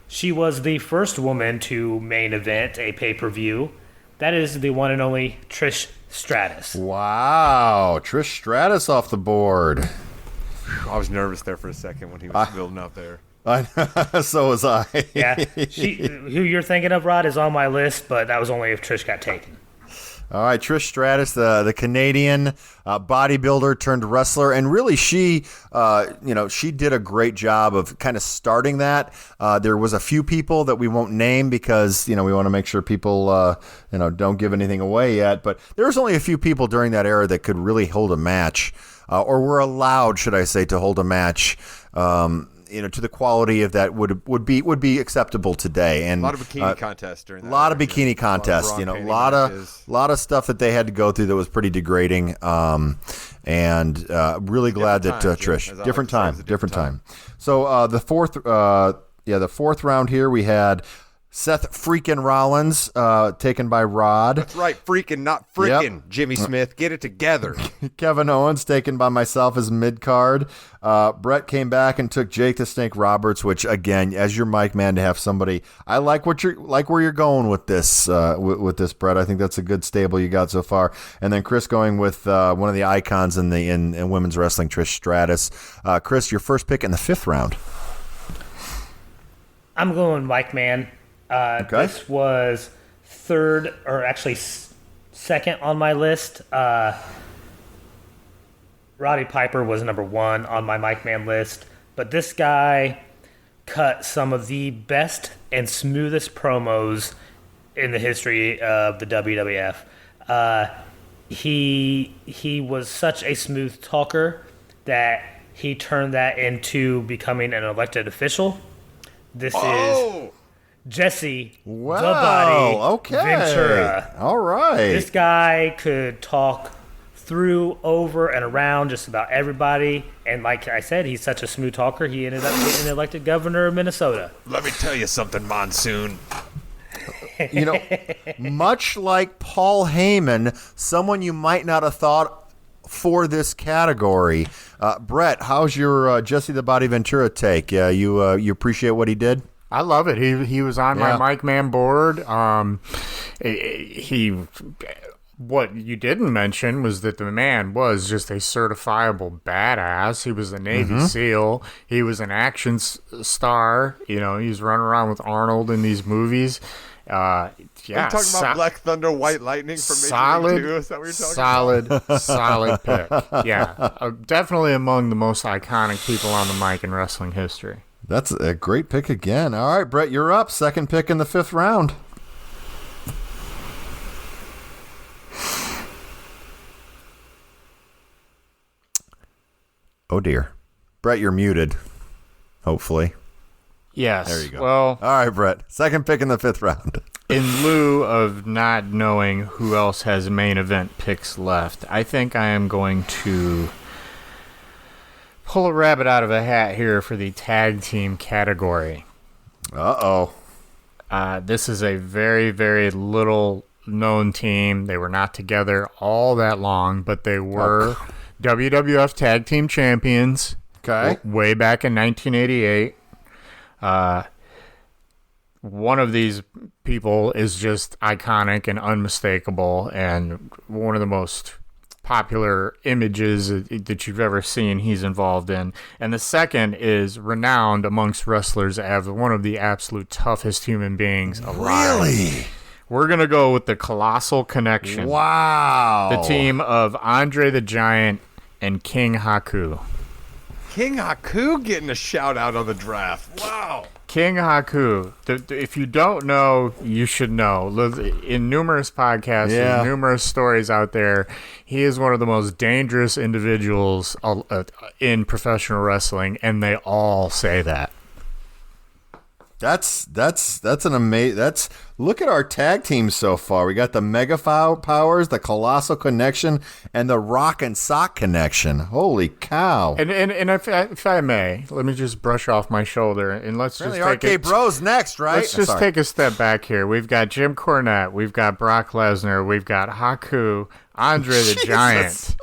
She was the first woman to main event a pay-per-view. That is the one and only Trish Stratus. Wow. Trish Stratus off the board. I was nervous there for a second when he was building up there. So was I. Yeah, who you're thinking of, Rod, is on my list, but that was only if Trish got taken. All right, Trish Stratus, the Canadian bodybuilder turned wrestler, and really she did a great job of kind of starting that. There was a few people that we won't name because we want to make sure people don't give anything away yet. But there was only a few people during that era that could really hold a match, or were allowed, should I say, to hold a match. To the quality of that would be acceptable today. And A lot of bikini contests during that. a lot of era. bikini contests, bra and a panty lot matches. of stuff that they had to go through that was pretty degrading. And really glad that times, Trish, as I like different to say, it time, was a different different time. So the fourth round here we had Seth freaking Rollins taken by Rod. That's right, freaking, not freaking. Jimmy Smith, get it together. Kevin Owens taken by myself as mid card. Brett came back and took Jake the Snake Roberts, which again, as your Mike man, to have somebody, I like where you're going with this, Brett. I think that's a good stable you got so far. And then Chris going with one of the icons in women's wrestling, Trish Stratus. Chris, your first pick in the fifth round. I'm going Mike Man. Okay. This was third, or actually second on my list. Roddy Piper was number 1 on my Mike Man list, but this guy cut some of the best and smoothest promos in the history of the WWF. He was such a smooth talker that he turned that into becoming an elected official. This is Jesse the Body Okay. Ventura. All right. This guy could talk through, over, and around just about everybody. And like I said, he's such a smooth talker, he ended up getting elected governor of Minnesota. Let me tell you something, Monsoon. You know, much like Paul Heyman, someone you might not have thought for this category. Brett, how's your Jesse the Body Ventura take? You appreciate what he did? I love it. He was on Yeah. my Mike Man board. What you didn't mention was that the man was just a certifiable badass. He was a Navy SEAL. He was an action star. You know, he's running around with Arnold in these movies. Yeah, Are you talking about Black Thunder, White Lightning from Major League 2? Is that what you're talking about? solid pick. Yeah, definitely among the most iconic people on the mic in wrestling history. That's a great pick again. All right, Brett, you're up. Second pick in the 5th round. Oh, dear. Brett, you're muted. Hopefully. Yes. There you go. Well, All right, Brett. Second pick in the 5th round. in lieu of not knowing who else has main event picks left, I think I am going to pull a rabbit out of a hat here for the tag team category. Uh-oh. This is a very, very little known team. They were not together all that long, but they were WWF Tag Team Champions. Okay. Way back in 1988. One of these people is just iconic and unmistakable, and one of the most popular images that you've ever seen he's involved in. And the second is renowned amongst wrestlers as one of the absolute toughest human beings alive. Really? We're going to go with the Colossal Connection. Wow. The team of Andre the Giant and King Haku. King Haku getting a shout out on the draft. Wow. King Haku. If you don't know, you should know. In numerous podcasts, there's numerous stories out there. He is one of the most dangerous individuals in professional wrestling, and they all say that. That's an amazing. Look at our tag teams so far. We got the Mega Powers, the Colossal Connection, and the Rock and Sock Connection. Holy cow! And if I may, let me just brush off my shoulder and let's just Apparently, RK Bros next, right? Let's just take a step back here. We've got Jim Cornette, we've got Brock Lesnar, we've got Haku, Andre the Giant,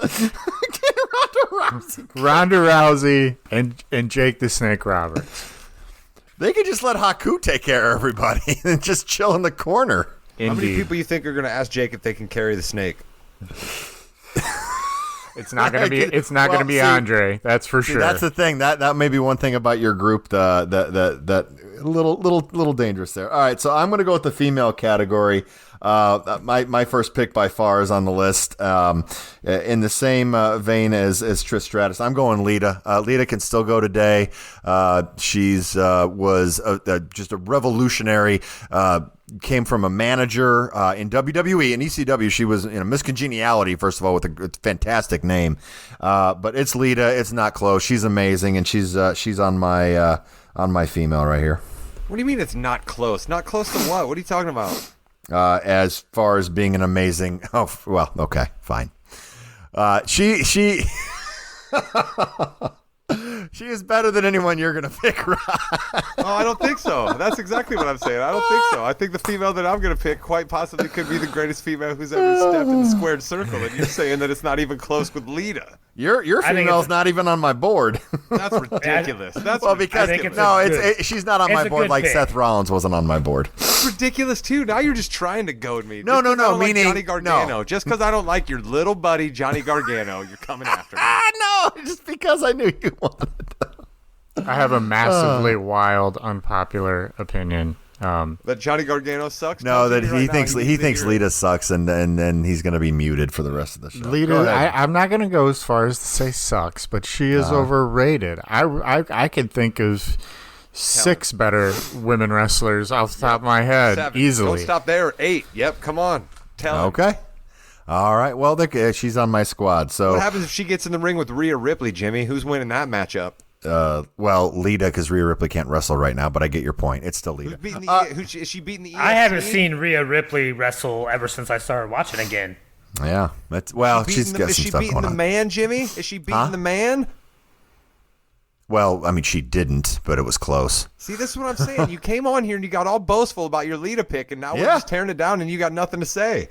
Ronda Rousey, and Jake the Snake Roberts. They could just let Haku take care of everybody and just chill in the corner. How many Indeed. people you think are going to ask Jake if they can carry the snake? It's not going to be. It's not going to be see- Andre. That's for See, sure. that's the thing. That may be one thing about your group. That little dangerous there. All right, so I'm going to go with the female category. My first pick by far is on the list. In the same vein as Trish Stratus, I'm going Lita. Lita can still go today. She's was just a revolutionary. Came from a manager in WWE and ECW. She was in Miss Congeniality, first of all, with a fantastic name. But it's Lita. It's not close. She's amazing, and she's on my female right here. What do you mean it's not close? Not close to what? What are you talking about? As far as being an amazing, okay, fine. She she is better than anyone you're gonna pick, Rod. Oh, I don't think so. That's exactly what I'm saying. I don't think so. I think the female that I'm going to pick quite possibly could be the greatest female who's ever stepped in the squared circle, and you're saying that it's not even close with Lita. Your I think female's it's not even on my board. That's ridiculous. That's Well, because I think it's no, she's not on it's my a board good like pick. Seth Rollins wasn't on my board. ridiculous too. Now you're just trying to goad me. No, Just 'cause I don't meaning- like Johnny Gargano. no. Just because I don't like your little buddy Johnny Gargano, you're coming after me. No, just because I knew you wanted. I have a massively wild, unpopular opinion. That Johnny Gargano sucks. No, Don't that tell me he right thinks now. he thinks you're- Lita sucks, and then he's gonna be muted for the rest of the show. Go Lita, ahead. I'm not going to go as far as to say sucks, but she is overrated. I could think of 6 better women wrestlers off the top of my head, 7. easily. Don't stop there. 8. Yep, come on. Tell him. Okay. All right. Well, she's on my squad. So What happens if she gets in the ring with Rhea Ripley, Jimmy? Who's winning that matchup? well, Lita, because Rhea Ripley can't wrestle right now, but I get your point. It's still Lita. Is she beating the EFT? I haven't seen Rhea Ripley wrestle ever since I started watching again. Yeah. She's got Is some she stuff beating going the on. man, Jimmy? Is she beating the man? Well, I mean, she didn't, but it was close. See, this is what I'm saying. You came on here and you got all boastful about your Lita pick, and now we're Yeah. just tearing it down, and you got nothing to say.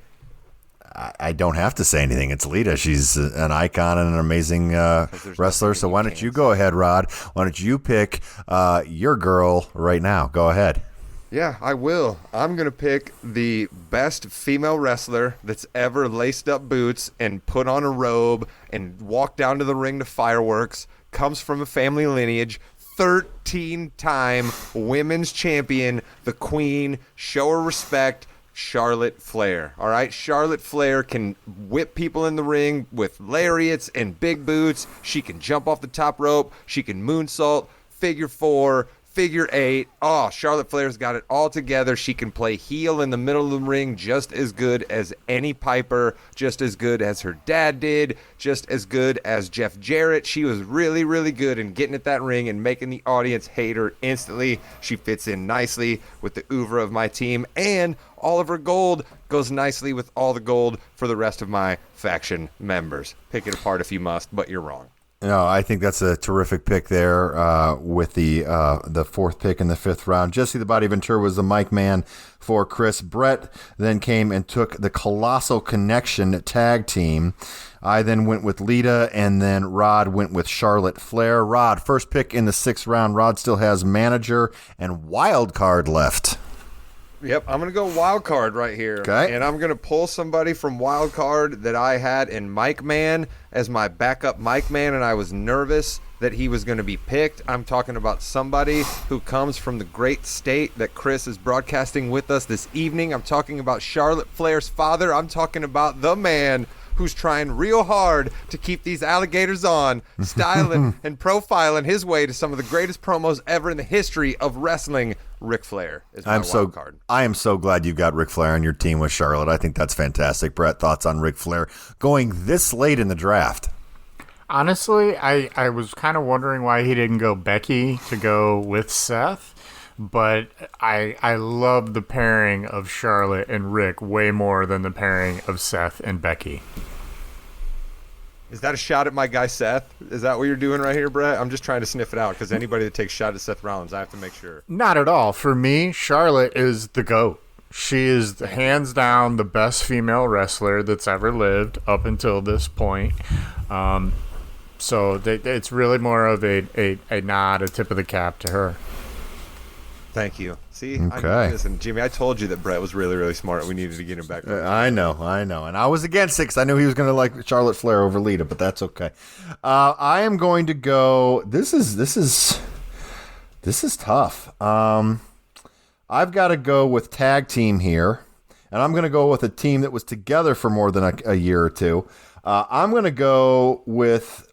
I don't have to say anything. It's Lita. She's an icon and an amazing wrestler. So why don't you go ahead, Rod? Why don't you pick your girl right now? Go ahead. Yeah, I will. I'm going to pick the best female wrestler that's ever laced up boots and put on a robe and walked down to the ring to fireworks, comes from a family lineage, 13-time women's champion, the queen. Show her respect. Charlotte Flair. All right, Charlotte Flair can whip people in the ring with lariats and big boots. She can jump off the top rope. She can moonsault, figure 4, figure 8. Oh, Charlotte Flair's got it all together. She can play heel in the middle of the ring just as good as any Piper, just as good as her dad did, just as good as Jeff Jarrett. She was really, really good in getting at that ring and making the audience hate her instantly. She fits in nicely with the oeuvre of my team, and all of her gold goes nicely with all the gold for the rest of my faction members. Pick it apart if you must, but you're wrong. No, I think that's a terrific pick there with the fourth pick in the fifth round. Jesse the Body Ventura was the mic man for Chris. Brett then came and took the Colossal Connection tag team. I then went with Lita, and then Rod went with Charlotte Flair. Rod, first pick in the sixth round. Rod still has manager and wild card left. Yep, I'm going to go wild card right here. Okay. And I'm going to pull somebody from wild card that I had in Mike Man as my backup Mike Man, and I was nervous that he was going to be picked. I'm talking about somebody who comes from the great state that Chris is broadcasting with us this evening. I'm talking about Charlotte Flair's father. I'm talking about the man who's trying real hard to keep these alligators on, styling and profiling his way to some of the greatest promos ever in the history of wrestling. Ric Flair is my wild card. I am so glad you got Ric Flair on your team with Charlotte. I think that's fantastic. Brett, thoughts on Ric Flair going this late in the draft? Honestly, I was kind of wondering why he didn't go Becky to go with Seth, but I love the pairing of Charlotte and Rick way more than the pairing of Seth and Becky. Is that a shot at my guy Seth? Is that what you're doing right here, Brett? I'm just trying to sniff it out because anybody that takes a shot at Seth Rollins, I have to make sure. Not at all. For me, Charlotte is the GOAT. She is hands down the best female wrestler that's ever lived up until this point. So it's really more of a nod, a tip of the cap to her. Thank you. See, Okay. Listen, Jimmy, I told you that Brett was really, really smart. We needed to get him back. I know. And I was against it because I knew he was going to like Charlotte Flair over Lita, but that's okay. I am going to go. This is tough. I've got to go with tag team here, and I'm going to go with a team that was together for more than a year or two. I'm going to go with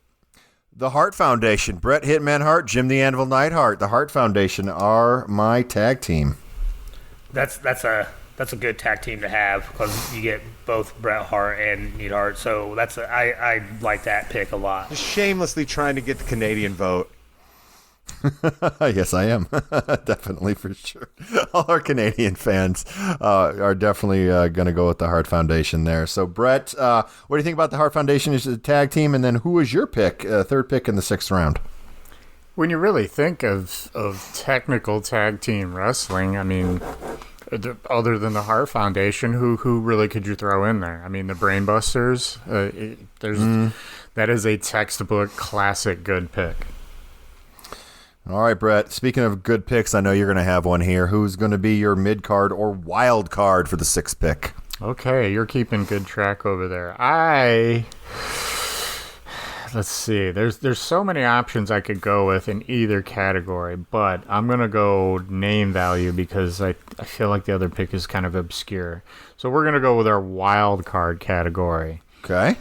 the Hart Foundation. Bret Hitman Hart, Jim the Anvil Neidhart. The Hart Foundation are my tag team. That's a good tag team to have because you get both Bret Hart and Neidhart. So I like that pick a lot. Just shamelessly trying to get the Canadian vote. Yes, I am. Definitely, for sure. All our Canadian fans are definitely going to go with the Hart Foundation there. So, Brett, what do you think about the Hart Foundation as a tag team? And then who was your pick, third pick in the sixth round? When you really think of technical tag team wrestling, I mean, other than the Hart Foundation, who really could you throw in there? I mean, the Brainbusters, that is a textbook classic good pick. All right, Brett. Speaking of good picks, I know you're going to have one here. Who's going to be your mid card or wild card for the sixth pick? Okay, you're keeping good track over there. Let's see. There's so many options I could go with in either category, but I'm going to go name value because I feel like the other pick is kind of obscure. So we're going to go with our wild card category. Okay.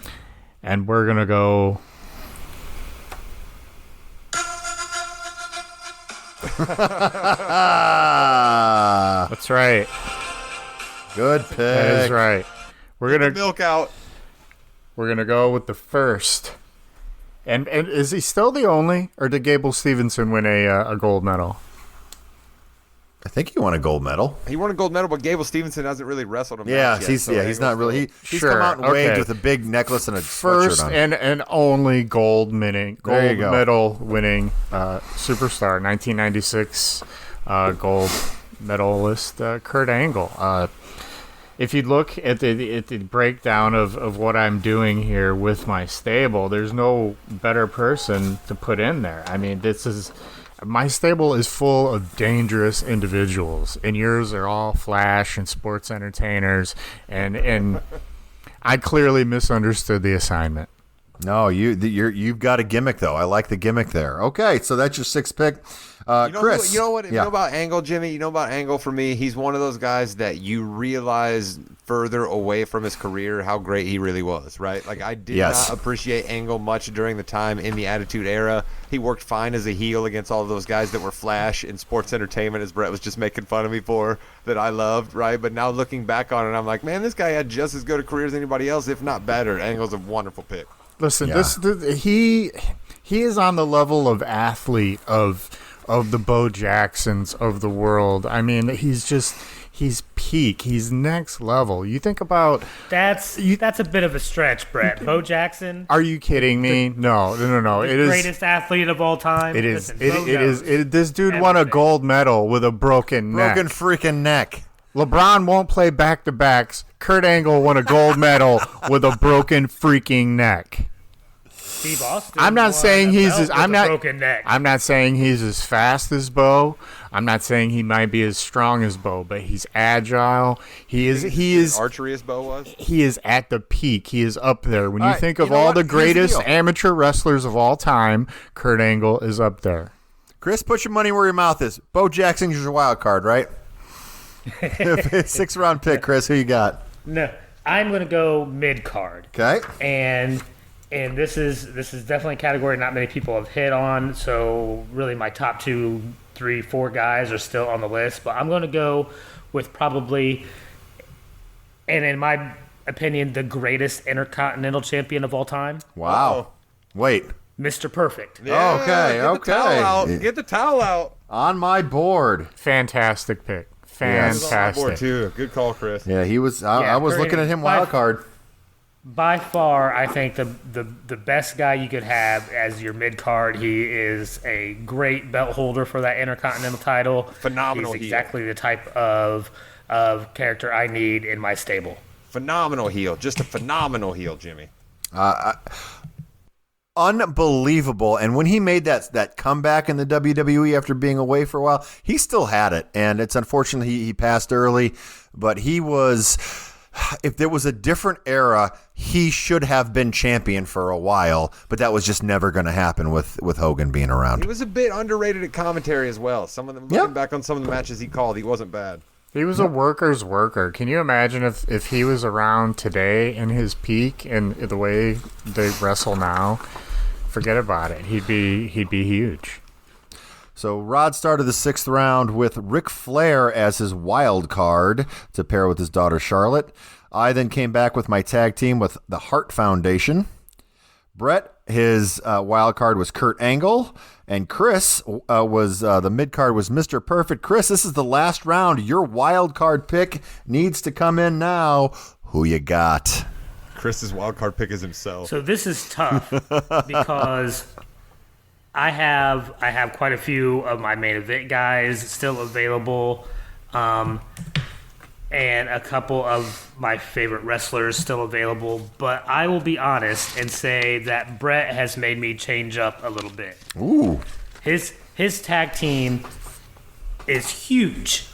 And we're going to go... That's right. Good pick. That is right. We're gonna Milk out. We're gonna go with the first. And is he still the only, or did Gable Stevenson win a gold medal? I think he won a gold medal. He won a gold medal, but Gable Stevenson hasn't really wrestled him. Yeah, yet, he's so he's Angle's not really. He's come Sure, out and waved okay. with a big necklace and a First sweatshirt on. and only gold There you gold go. medal winning superstar, 1996 gold medalist Kurt Angle. If you look at the breakdown of what I'm doing here with my stable, there's no better person to put in there. I mean, my stable is full of dangerous individuals, and yours are all flash and sports entertainers, and I clearly misunderstood the assignment. No, you've got a gimmick though. I like the gimmick there. Okay, so that's your sixth pick, Chris. You know what? Yeah. You know about Angle, Jimmy? You know about Angle for me? He's one of those guys that you realize further away from his career how great he really was, right? Like, I did Yes. not appreciate Angle much during the time in the Attitude Era. He worked fine as a heel against all of those guys that were flash in sports entertainment, as Brett was just making fun of me for, that I loved, right? But now looking back on it, I'm like, man, this guy had just as good a career as anybody else, if not better. Angle's a wonderful pick. Listen, Yeah. he is on the level of athlete of the Bo Jacksons of the world. I mean, he's peak. He's next level. You think about. That's a bit of a stretch, Brett. Bo Jackson, Are you kidding me? No. It is. greatest athlete of all time. It is. Listen, It Bo is. knows This dude won a everything. gold medal with a broken Broken neck. freaking neck. LeBron won't play back-to-backs. Kurt Angle won a gold medal with a broken freaking neck. Steve Austin. I'm not won saying a he's belt as with I'm a not broken neck. I'm not saying he's as fast as Bo. I'm not saying he might be as strong as Bo, but he's agile. He is Archery as Bo was. he is at the peak. He is up there. When All you right, think you of know all what? the Here's the greatest deal. amateur wrestlers of all time, Kurt Angle is up there. Chris, put your money where your mouth is. Bo Jackson's your wild card, right? Sixth round pick, Chris. Who you got? No, I'm going to go mid card. Okay. And this is definitely a category not many people have hit on. So really, my top 2, 3, 4 guys are still on the list. But I'm going to go with probably, and in my opinion, the greatest Intercontinental Champion of all time, Wow. Wait. Mr. Perfect. Okay, Get the towel out. okay. Get the towel out. On my board. Fantastic pick. Yes. He's on my board, Fantastic. too. Good call, Chris. Yeah, he was. I Yeah, was Kurt looking at him Angle. wild card. By far, I think the best guy you could have as your mid card. He is a great belt holder for that Intercontinental title. Phenomenal He's heel. exactly the type of character I need in my stable. Phenomenal heel. Just a phenomenal heel, Jimmy. Unbelievable. And when he made that comeback in the WWE after being away for a while, he still had it. And it's unfortunate he passed early, but he was, if there was a different era, he should have been champion for a while, but that was just never going to happen with Hogan being He around. was a bit underrated at commentary as well. Some of them, Yeah. looking back on some of the matches he called, he wasn't bad. He was a worker's worker. Can you imagine if he was around today in his peak and the way they wrestle now? Forget about it. He'd be huge. So Rod started the sixth round with Ric Flair as his wild card to pair with his daughter Charlotte. I then came back with my tag team with the Hart Foundation. Brett, his wild card was Kurt Angle, and Chris was the mid card was Mr. Perfect. Chris, this is the last round. Your wild card pick needs to come in now. Who you got? Chris's wild card pick is himself. So this is tough because I have quite a few of my main event guys still available, and a couple of my favorite wrestlers still available. But I will be honest and say that Brett has made me change up a little bit. Ooh. His tag team is huge,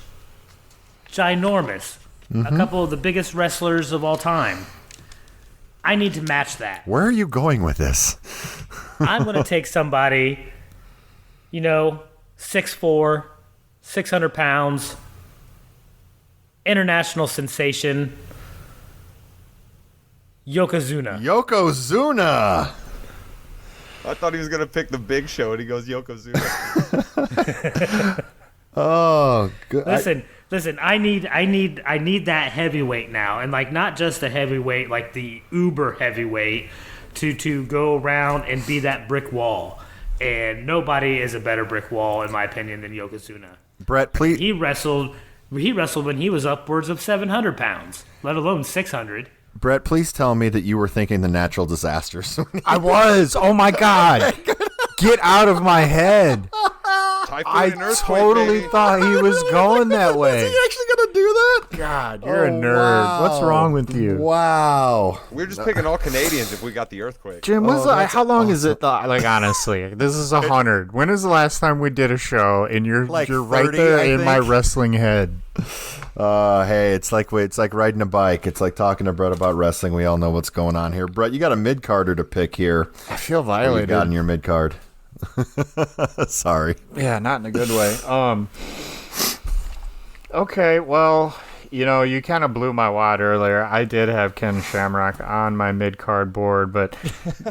ginormous. A couple of the biggest wrestlers of all time. I need to match that. Where are you going with this? I'm going to take somebody, 6'4", 600 pounds, international sensation, Yokozuna. Yokozuna. I thought he was going to pick the Big Show, and he goes Yokozuna. Oh, good. Listen. I need that heavyweight now, and like not just a heavyweight, like the uber heavyweight, to go around and be that brick wall. And nobody is a better brick wall, in my opinion, than Yokozuna. Brett, please. He wrestled when he was upwards of 700 pounds, let alone 600. Brett, please tell me that you were thinking the natural disasters. I was. Oh my God. Get out of my head. Typhoon I and earthquake, totally baby. thought he was going that Is way. he actually gonna do that? God, you're a nerd. What's wrong with you? Wow. We're just picking all Canadians if we got the earthquake. Jim, how long is it? Like, honestly, this is 100. When is the last time we did a show and you're Like you're right 30, there I in my think. wrestling head? Hey, it's like riding a bike. It's like talking to Brett about wrestling. We all know what's going on here. Brett, you got a mid carder to pick here. I feel What you violated. got in your mid card? Sorry. Yeah, not in a good way. Okay, well, you kind of blew my wad earlier. I did have Ken Shamrock on my mid-card board, but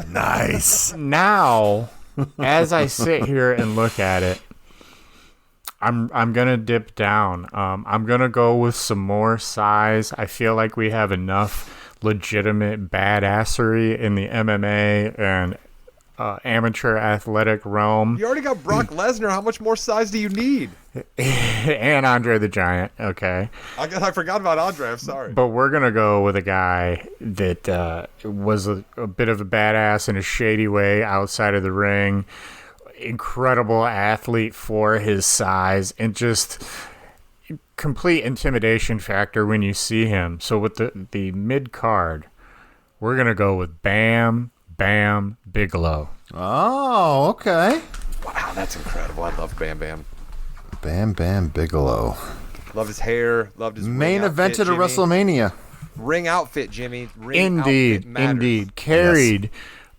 Nice. now, as I sit here and look at it, I'm gonna dip down. I'm gonna go with some more size. I feel like we have enough legitimate badassery in the MMA and amateur athletic realm. You already got Brock Lesnar. How much more size do you need? And Andre the Giant, okay. I forgot about Andre. I'm sorry. But we're going to go with a guy that was a bit of a badass in a shady way outside of the ring. Incredible athlete for his size and just complete intimidation factor when you see him. So with the mid-card, we're going to go with Bam Bigelow. Oh, okay. Wow, that's incredible. I love Bam Bam. Bam Bam Bigelow. Love his hair. Loved his Main ring evented outfit, at Jimmy. WrestleMania. Ring outfit, Jimmy. Ring outfit Indeed. matters. Carried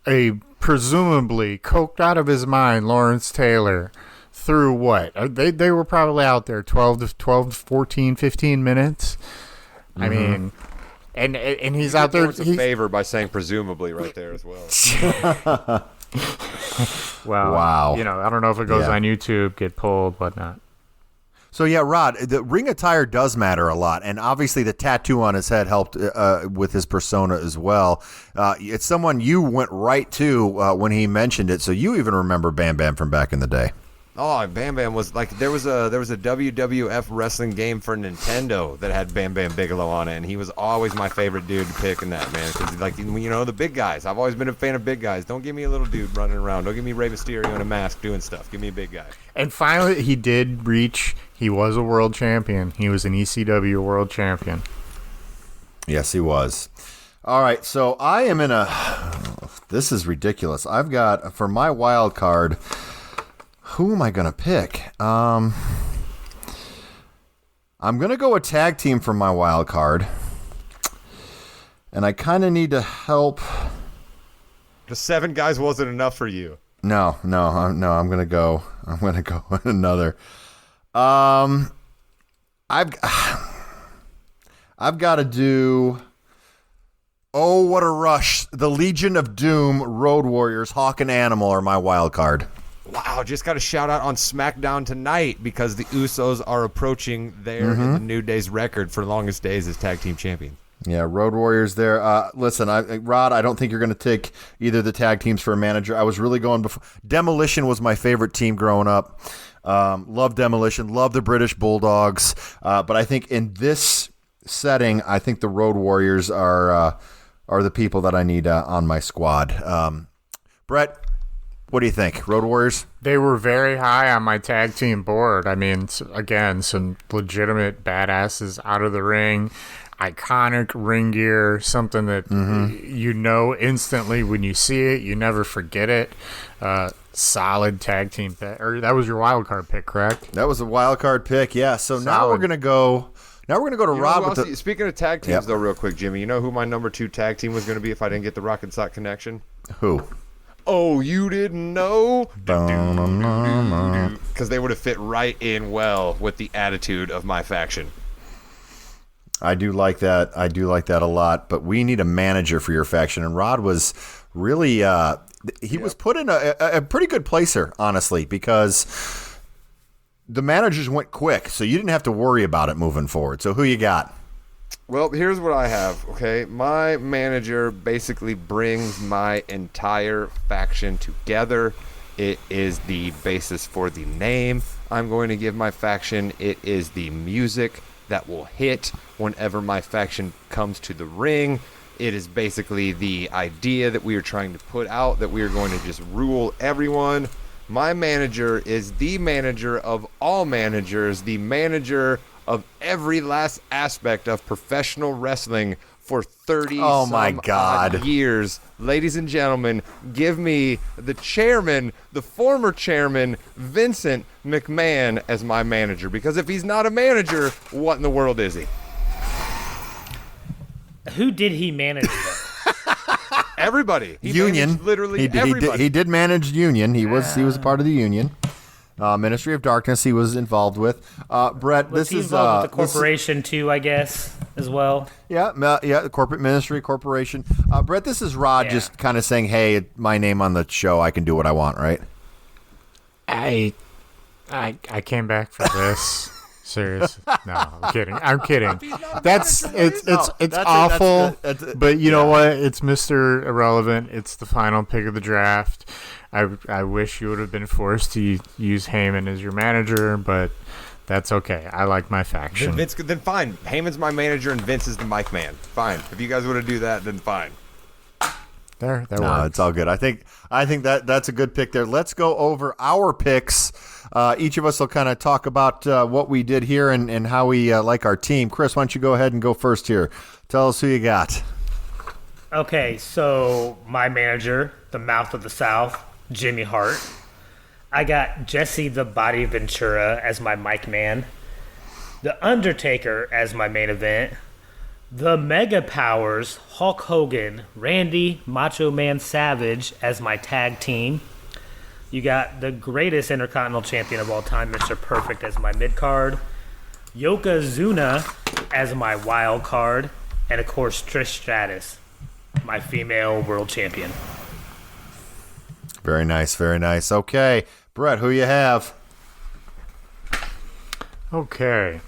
a presumably coked out of his mind Lawrence Taylor through what? They were probably out there 12 to 14, 15 minutes. I mean, and he's out there. Doing us a favor by saying presumably right there as well. Well, Wow. I don't know if it goes Yeah. on YouTube, get pulled, whatnot. So yeah, Rod, the ring attire does matter a lot, and obviously the tattoo on his head helped with his persona as well. It's someone you went right to when he mentioned it, so you even remember Bam Bam from back in the day. Oh, Bam Bam was like there was a WWF wrestling game for Nintendo that had Bam Bam Bigelow on it, and he was always my favorite dude to pick in that, man. Because like the big guys. I've always been a fan of big guys. Don't give me a little dude running around. Don't give me Rey Mysterio in a mask doing stuff. Give me a big guy. And finally, he did reach. He was a world champion. He was an ECW world champion. Yes, he was. All right, so I am in a. This is ridiculous. I've got for my wild card. Who am I going to pick? I'm going to go a tag team for my wild card. And I kind of need to help. The 7 guys wasn't enough for you. No, I'm going to go. I'm going to go with another. I've got to do. Oh, what a rush! The Legion of Doom, Road Warriors, Hawk and Animal are my wild card. Wow, just got a shout out on SmackDown tonight because the Usos are approaching their the New Day's record for longest days as tag team champion. Yeah, Road Warriors there. Listen, Rod, I don't think you're going to take either the tag teams for a manager. I was really going before. Demolition was my favorite team growing up. Love Demolition, love the British Bulldogs. But I think in this setting, I think the Road Warriors are the people that I need on my squad. Brett, what do you think? Road Warriors? They were very high on my tag team board. I mean, again, some legitimate badasses out of the ring. Iconic ring gear, something that you know instantly when you see it. You never forget it. Solid tag team pick. Or that was your wild card pick, correct? That was a wild card pick, yeah. So now Solid. we're going to go. Now we're going to go to Rob with the. Speaking of tag teams, Yep. though, real quick, Jimmy, you know who my number 2 tag team was going to be if I didn't get the Rock and Sock connection? Who? Oh, you didn't know? Because they would have fit right in well with the attitude of my faction. I do like that. I do like that a lot. But we need a manager for your faction. And Rod was really he was put in a pretty good placer, honestly, because the managers went quick, so you didn't have to worry about it moving forward. So who you got? Well, here's what I have, okay? My manager basically brings my entire faction together. It is the basis for the name I'm going to give my faction. It is the music that will hit whenever my faction comes to the ring. It is basically the idea that we are trying to put out, that we are going to just rule everyone. My manager is the manager of all managers, the manager of every last aspect of professional wrestling for 30 Oh my some God. odd years. Ladies and gentlemen, give me the chairman, the former chairman, Vincent McMahon, as my manager. Because if he's not a manager, what in the world is he? Who did he manage though? Everybody. He Union. managed literally He everybody. did a Union. He was a part of the Union. Ministry of Darkness he was involved with. Brett, Was this he is involved with the this is- corporation too, I guess, as well? yeah, the corporate ministry, corporation. Brett, this is Rod Yeah. just kind of saying, "Hey, my name on the show. I can do what I want." Right? I came back for this. Serious? No, I'm kidding. It's that's awful. it. But you know what? It's Mr. Irrelevant. It's the final pick of the draft. I wish you would have been forced to use Heyman as your manager, but that's okay. I like my faction. Then fine. Heyman's my manager and Vince is the mic man. Fine. If you guys want to do that, then fine. There No, works. it's all good. I think that's a good pick there. Let's go over our picks. Each of us will kind of talk about what we did here and how we like our team. Chris, why don't you go ahead and go first here? Tell us who you got. Okay, so my manager, the Mouth of the South, Jimmy Hart. I got Jesse the Body Ventura as my mic man. The Undertaker as my main event. The Mega Powers, Hulk Hogan, Randy Macho Man Savage as my tag team. You got the greatest Intercontinental Champion of all time, Mr. Perfect, as my mid card. Yokozuna as my wild card. And of course, Trish Stratus, my female world champion. Very nice, very nice. Okay, Brett, who you have? Okay.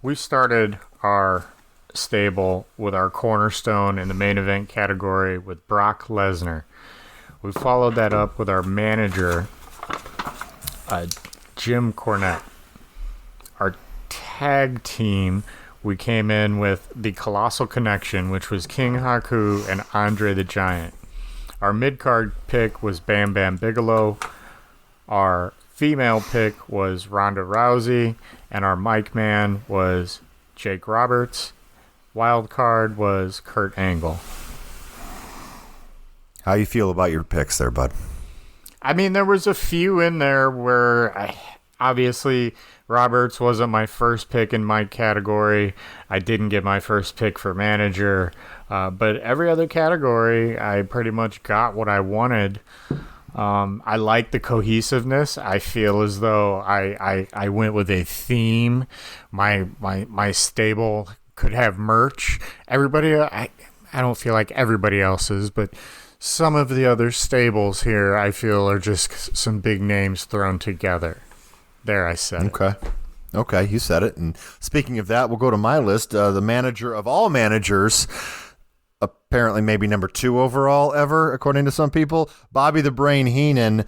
We started our stable with our cornerstone in the main event category with Brock Lesnar. We followed that up with our manager, Jim Cornette. Our tag team, we came in with the Colossal Connection, which was King Haku and Andre the Giant. Our mid-card pick was Bam Bam Bigelow. Our female pick was Ronda Rousey. And our mic man was Jake Roberts. Wild card was Kurt Angle. How you feel about your picks there, bud? I mean, there was a few in there where obviously Roberts wasn't my first pick in my category. I didn't get my first pick for manager. But every other category, I pretty much got what I wanted. I like the cohesiveness. I feel as though I went with a theme. My stable could have merch. Everybody, I don't feel like everybody else's, but some of the other stables here, I feel, are just some big names thrown together. There, I said it. Okay, you said it. And speaking of that, we'll go to my list. The manager of all managers, apparently maybe number 2 overall ever, according to some people, Bobby the Brain Heenan,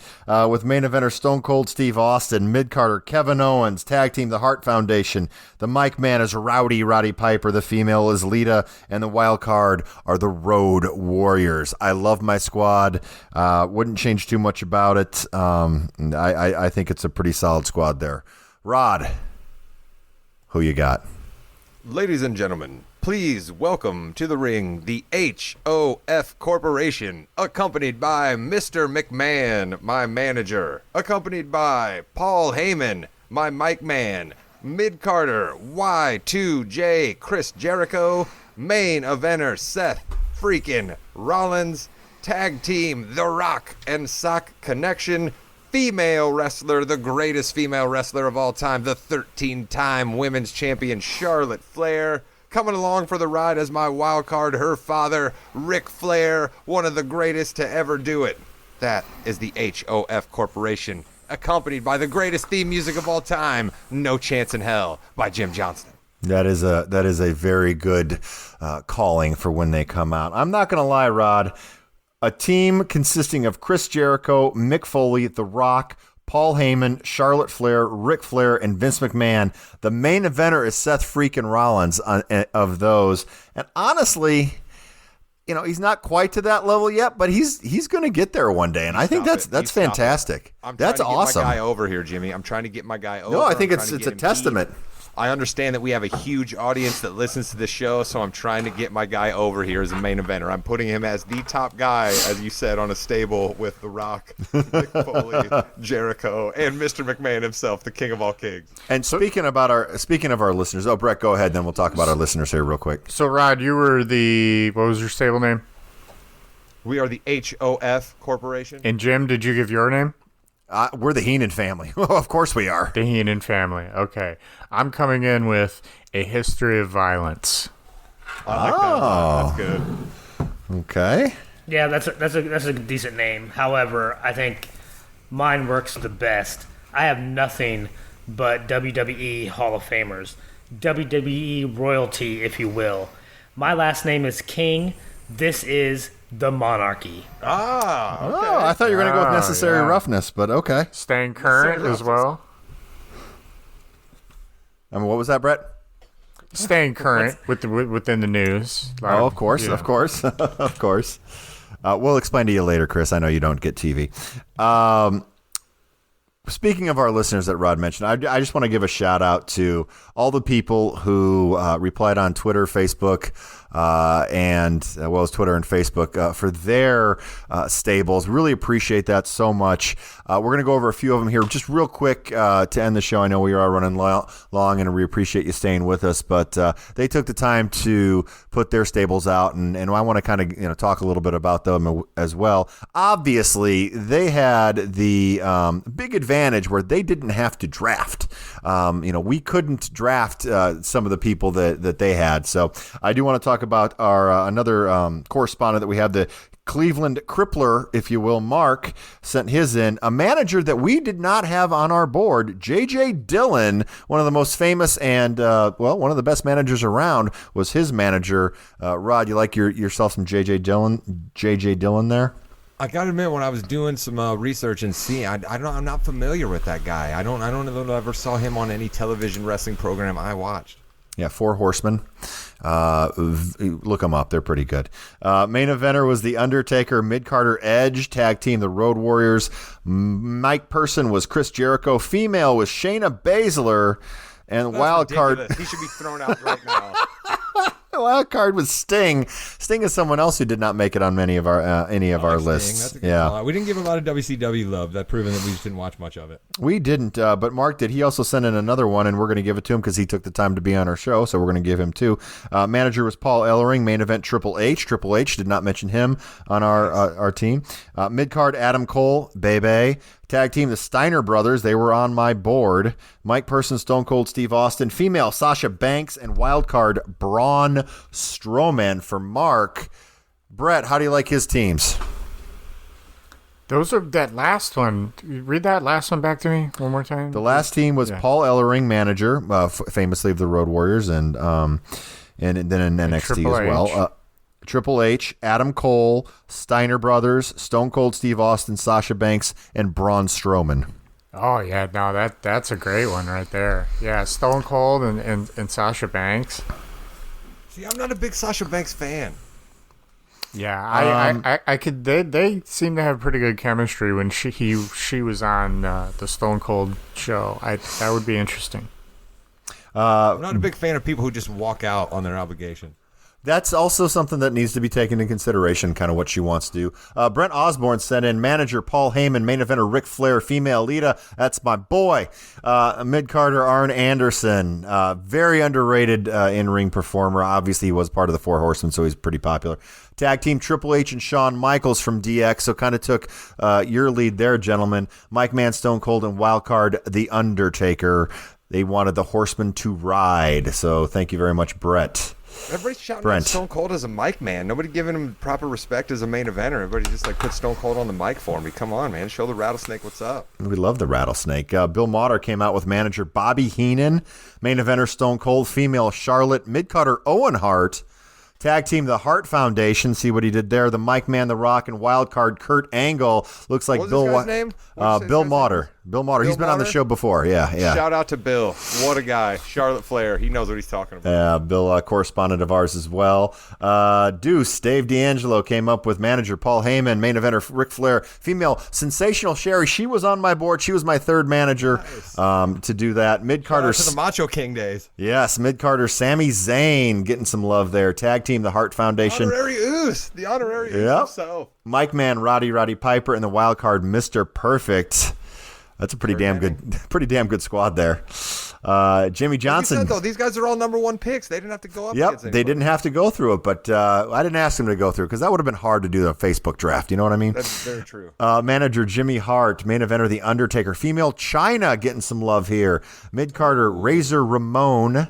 with main eventer Stone Cold Steve Austin, mid-carder Kevin Owens, tag team The Hart Foundation, the mic man is Roddy Piper, the female is Lita, and the wild card are the Road Warriors. I love my squad. Wouldn't change too much about it. I think it's a pretty solid squad there. Rod, who you got? Ladies and gentlemen, please welcome to the ring the HOF Corporation, accompanied by Mr. McMahon, my manager, accompanied by Paul Heyman, my mic man, mid-carter Y2J Chris Jericho, main eventer Seth freaking Rollins, tag team The Rock and Sock Connection, female wrestler, the greatest female wrestler of all time, the 13-time women's champion Charlotte Flair. Coming along for the ride as my wild card, her father, Ric Flair, one of the greatest to ever do it. That is the HOF Corporation, accompanied by the greatest theme music of all time, No Chance in Hell by Jim Johnston. That is a very good calling for when they come out. I'm not going to lie, Rod. A team consisting of Chris Jericho, Mick Foley, The Rock, Paul Heyman, Charlotte Flair, Ric Flair, and Vince McMahon. The main eventer is Seth freaking Rollins of those. And honestly, he's not quite to that level yet, but he's going to get there one day. And I think that's fantastic. That's awesome. I'm trying to get my guy over here, Jimmy. I'm trying to get my guy over. No, I think it's a testament. I understand that we have a huge audience that listens to this show, so I'm trying to get my guy over here as a main eventer. I'm putting him as the top guy, as you said, on a stable with The Rock, Mick Foley, Jericho, and Mr. McMahon himself, the king of all kings. And speaking of our listeners, Brett, go ahead, then we'll talk about our listeners here real quick. So, Rod, you were what was your stable name? We are the HOF Corporation. And Jim, did you give your name? We're the Heenan family. Of course we are. The Heenan family. Okay. I'm coming in with A History of Violence. I like that. That's good. Okay. Yeah, that's a decent name. However, I think mine works the best. I have nothing but WWE Hall of Famers, WWE royalty, if you will. My last name is King. This is the Monarchy. Okay. Oh, I thought you were going to go with Necessary Roughness, but okay. Staying current as well. What was that, Brett? Staying current within the news. Oh, of course. Of course. We'll explain to you later, Chris. I know you don't get TV. Speaking of our listeners that Rod mentioned, I just want to give a shout out to all the people who replied on Twitter, Facebook, and well as Twitter and Facebook for their stables. Really appreciate that so much. We're going to go over a few of them here just real quick to end the show. I know we are running long, and we appreciate you staying with us. But they took the time to put their stables out, and I want to kind of talk a little bit about them as well. Obviously, they had the big advantage where they didn't have to draft. We couldn't draft some of the people that they had. So I do want to talk about our another correspondent that we have, the Cleveland Crippler, if you will. Mark sent his in. A manager that we did not have on our board, J.J. Dillon, one of the most famous and, one of the best managers around, was his manager. Rod, you like yourself some J.J. Dillon there? I gotta admit, when I was doing some research and seeing, I'm not familiar with that guy. I don't know that I ever saw him on any television wrestling program I watched. Yeah, Four Horsemen. Look them up; they're pretty good. Main eventer was The Undertaker, Mid-Carter Edge, tag team the Road Warriors. Mike Person was Chris Jericho. Female was Shayna Baszler, and wild card. He should be thrown out right now. Wild card was Sting. Sting is someone else who did not make it on many of our our lists. Yeah, we didn't give a lot of WCW love. That proven that we just didn't watch much of it. We didn't, but Mark did. He also sent in another one, and we're going to give it to him because he took the time to be on our show, so we're going to give him two. Manager was Paul Ellering. Main event Triple H. Triple H did not mention him on our team. Mid card Adam Cole, Bebe. Tag team the Steiner Brothers. They were on my board. Mike Person, Stone Cold Steve Austin. Female Sasha Banks, and wild card Braun Strowman for Mark. Brett, how do you like his teams? Those are that last one. Read that last one back to me one more time. The last team was Paul Ellering, manager, famously of the Road Warriors, and then in NXT as well. Triple H, Adam Cole, Steiner Brothers, Stone Cold Steve Austin, Sasha Banks, and Braun Strowman. Oh yeah, no, that's a great one right there. Yeah, Stone Cold and Sasha Banks. See, I'm not a big Sasha Banks fan. Yeah, I could. They seem to have pretty good chemistry when she was on the Stone Cold show. That would be interesting. I'm not a big fan of people who just walk out on their obligation. That's also something that needs to be taken into consideration, kind of what she wants to do. Brent Osborne sent in manager Paul Heyman, main eventer Ric Flair, female Lita. That's my boy. Mid-Carter Arn Anderson, very underrated in-ring performer. Obviously, he was part of the Four Horsemen, so he's pretty popular. Tag team Triple H and Shawn Michaels from DX, so kind of took your lead there, gentlemen. Mike Man, Stone Cold, and wildcard The Undertaker. They wanted the Horsemen to ride, so thank you very much, Brett. Everybody's shouting Brent. out Stone Cold as a mic man. Nobody giving him proper respect as a main eventer. Everybody just like put Stone Cold on the mic for me. Come on, man. Show the rattlesnake what's up. We love the rattlesnake. Bill Mauter came out with manager Bobby Heenan, main eventer Stone Cold, female Charlotte, mid-cutter Owen Hart, tag team the Hart Foundation. See what he did there. The Mike Man, The Rock, and wild card Kurt Angle. Looks like What was Bill. this guy's name? What did you say Bill his guy's Mauter. name? Bill Mauter. He's Bill been on the Mauter? show before. Yeah. Shout out to Bill. What a guy. Charlotte Flair. He knows what he's talking about. Bill, correspondent of ours as well. Deuce, Dave D'Angelo came up with manager Paul Heyman, main eventer Ric Flair, female sensational Sherry. She was on my board. She was my third manager to do that. Mid Shout out Carter. to the Macho King days. Yes, mid Carter, Sami Zayn getting some love there. Tag team the Hart Foundation. Honorary Oos. The honorary Oos Yep. himself. Mike Man, Roddy Piper, and the wild card Mr. Perfect. That's a pretty damn good squad there. Jimmy Johnson. Like you said, though, these guys are all number one picks. They didn't have to go up Yep, against they anybody. didn't have to go through it, but I didn't ask them to go through because that would have been hard to do the Facebook draft. You know what I mean? That's very true. Manager Jimmy Hart, main eventer The Undertaker, female China getting some love here. Mid Carter Razor Ramon,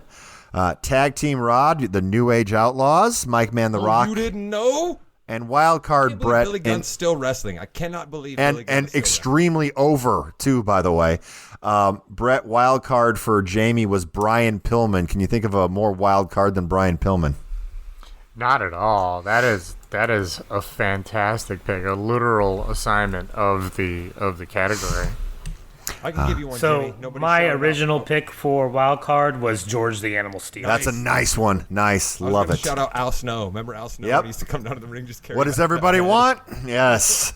tag team Rod, the New Age Outlaws, Mike Man, The Rock, You didn't know? and wild card Brett. Billy Gunn's still wrestling. I cannot believe Billy Gunn And is still extremely over too, by the way. Brett, wild card for Jamie was Brian Pillman. Can you think of a more wild card than Brian Pillman? Not at all. That is a fantastic pick, a literal assignment of the category. wrestling. I can give you one, So Jimmy. Nobody my shouted out. original pick for wild card was George the Animal Steel. That's a nice one. Nice, I was love gonna it. Shout out Al Snow. Remember Al Snow? Yep. He used to come down to the ring just carry. What does everybody want? Yes.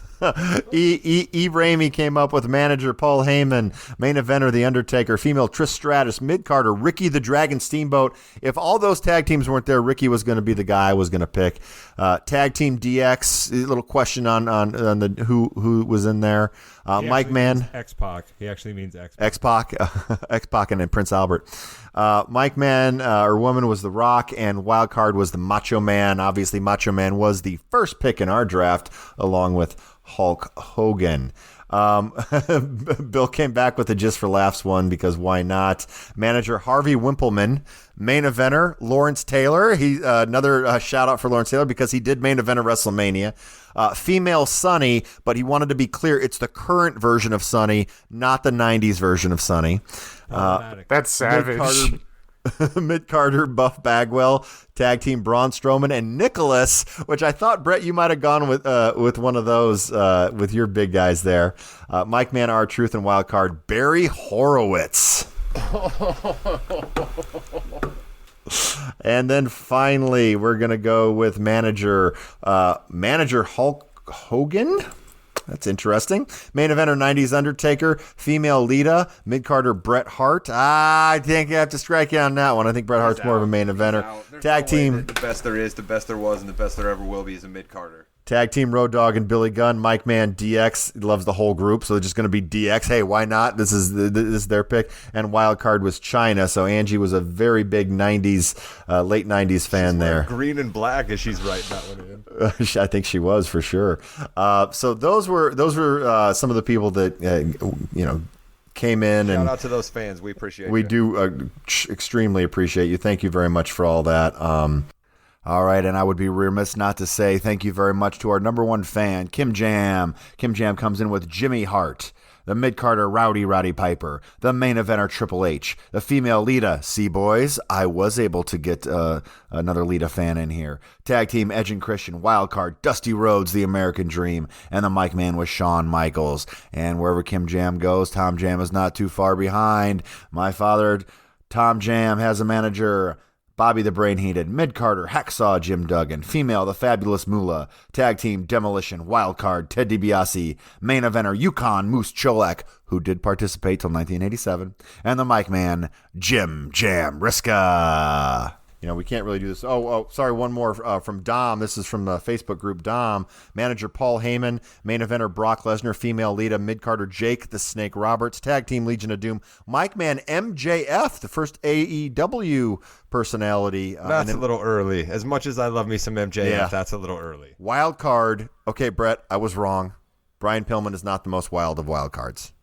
E. Ramey came up with manager Paul Heyman, main eventer The Undertaker, female Trish Stratus, mid Carter Ricky the Dragon Steamboat. If all those tag teams weren't there, Ricky was going to be the guy I was going to pick. Tag team DX. A little question on the who was in there. Mike Man. X-Pac. He actually means X. X-Pac, X-Pac, and then Prince Albert. Mike Man, or woman, was The Rock, and wild card was the Macho Man. Obviously, Macho Man was the first pick in our draft, along with Hulk Hogan. Bill came back with a Just for Laughs one because why not? Manager Harvey Wimpleman, main eventer Lawrence Taylor. He another shout out for Lawrence Taylor because he did main event of WrestleMania. Female Sunny, but he wanted to be clear it's the current version of Sunny, not the 90s version of Sunny. That's savage. Mid Carter, Buff Bagwell, tag team Braun Strowman and Nicholas, which I thought Brett you might have gone with one of those with your big guys there. Mike Man, R-Truth, and wild card Barry Horowitz. And then finally, we're gonna go with manager Hulk Hogan. That's interesting. Main eventer 90s Undertaker, female Lita, mid Carter Bret Hart. I think you have to strike you on that one. I think Bret Hart's more of a main eventer. Tag team. The best there is, the best there was, and the best there ever will be is a mid Carter. Tag team Road Dogg and Billy Gunn. Mike Man, DX loves the whole group, so they're just going to be DX. Hey, why not? This is their pick. And wild card was China. So Angie was a very big '90s, late '90s fan there. Green and black as she's writing that one in. I think she was for sure. So those were some of the people that came in. Shout and out to those fans. We appreciate we you. do extremely appreciate you. Thank you very much for all that. All right, and I would be remiss not to say thank you very much to our number one fan, Kim Jam. Kim Jam comes in with Jimmy Hart, the mid-carter Roddy Piper, the main eventer Triple H, the female Lita. See, boys, I was able to get another Lita fan in here. Tag team Edge and Christian, wild card Dusty Rhodes, the American Dream, and the Mike Man was Shawn Michaels. And wherever Kim Jam goes, Tom Jam is not too far behind. My father, Tom Jam, has a manager, Bobby the Brain Heated, Mid-Carter, Hacksaw Jim Duggan, female The Fabulous Moolah, tag team Demolition, wildcard Ted DiBiase, main eventer Yukon Moose Cholak, who did participate till 1987, and the Mike Man, Jim Jam Riska. We can't really do this. Oh, sorry, one more from Dom. This is from the Facebook group Dom. Manager Paul Heyman, main eventer Brock Lesnar, female Lita, mid-carter Jake the Snake Roberts, tag team Legion of Doom, Mike Man MJF, the first AEW personality. That's a little early. As much as I love me some MJF, Yeah. that's a little early. Wild card. Okay, Brett, I was wrong. Brian Pillman is not the most wild of wild cards.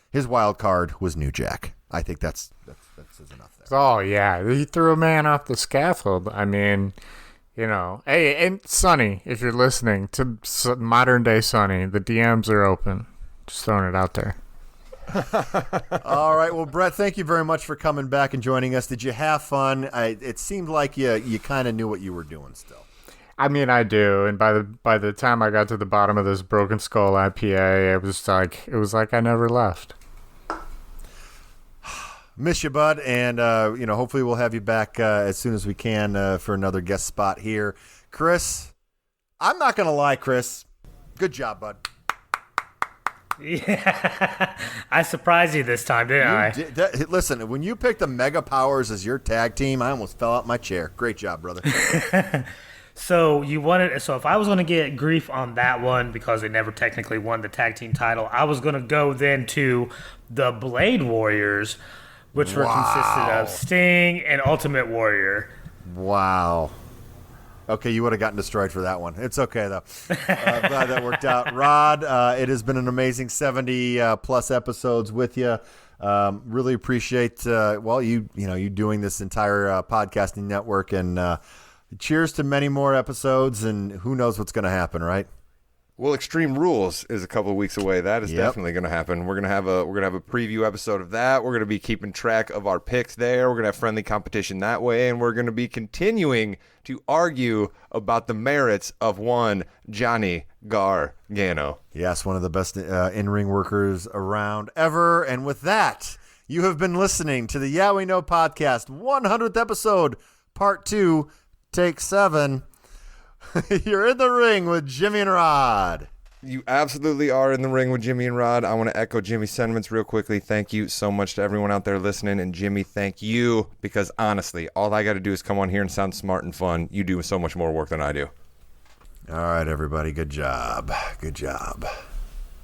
His wild card was New Jack. I think that's That's enough there. Oh, yeah. He threw a man off the scaffold. I mean, you know. Hey, and Sonny, if you're listening to modern day Sonny, the DMs are open. Just throwing it out there. All right. Well, Brett, thank you very much for coming back and joining us. Did you have fun? It seemed like you kind of knew what you were doing still. I mean, I do, and by the time I got to the bottom of this Broken Skull IPA, it was like I never left. Miss you, bud, and hopefully we'll have you back as soon as we can for another guest spot here. Chris, I'm not gonna lie, Chris, good job, bud. Yeah, I surprised you this time, didn't I? Listen, when you picked the Mega Powers as your tag team, I almost fell out my chair. Great job, brother. So if I was going to get grief on that one because they never technically won the tag team title, I was going to go then to the Blade Warriors, which were consisted of Sting and Ultimate Warrior. Wow. Okay, you would have gotten destroyed for that one. It's okay, though. Glad that worked out. Rod, it has been an amazing 70-plus episodes with you. Really appreciate, you doing this entire podcasting network, and cheers to many more episodes, and who knows what's going to happen, right? Well, Extreme Rules is a couple of weeks away. That is definitely going to happen. We're gonna have a preview episode of that. We're gonna be keeping track of our picks there. We're gonna have friendly competition that way, and we're gonna be continuing to argue about the merits of one Johnny Gargano. Yes, one of the best in-ring workers around ever. And with that, you have been listening to the Yeah We Know podcast, 100th episode, part 2, take 7. You're in the ring with Jimmy and Rod. You absolutely are in the ring with Jimmy and Rod. I want to echo Jimmy's sentiments real quickly. Thank you so much to everyone out there listening. And Jimmy, thank you, because honestly, all I got to do is come on here and sound smart and fun. You do so much more work than I do. All right, everybody. Good job. Good job.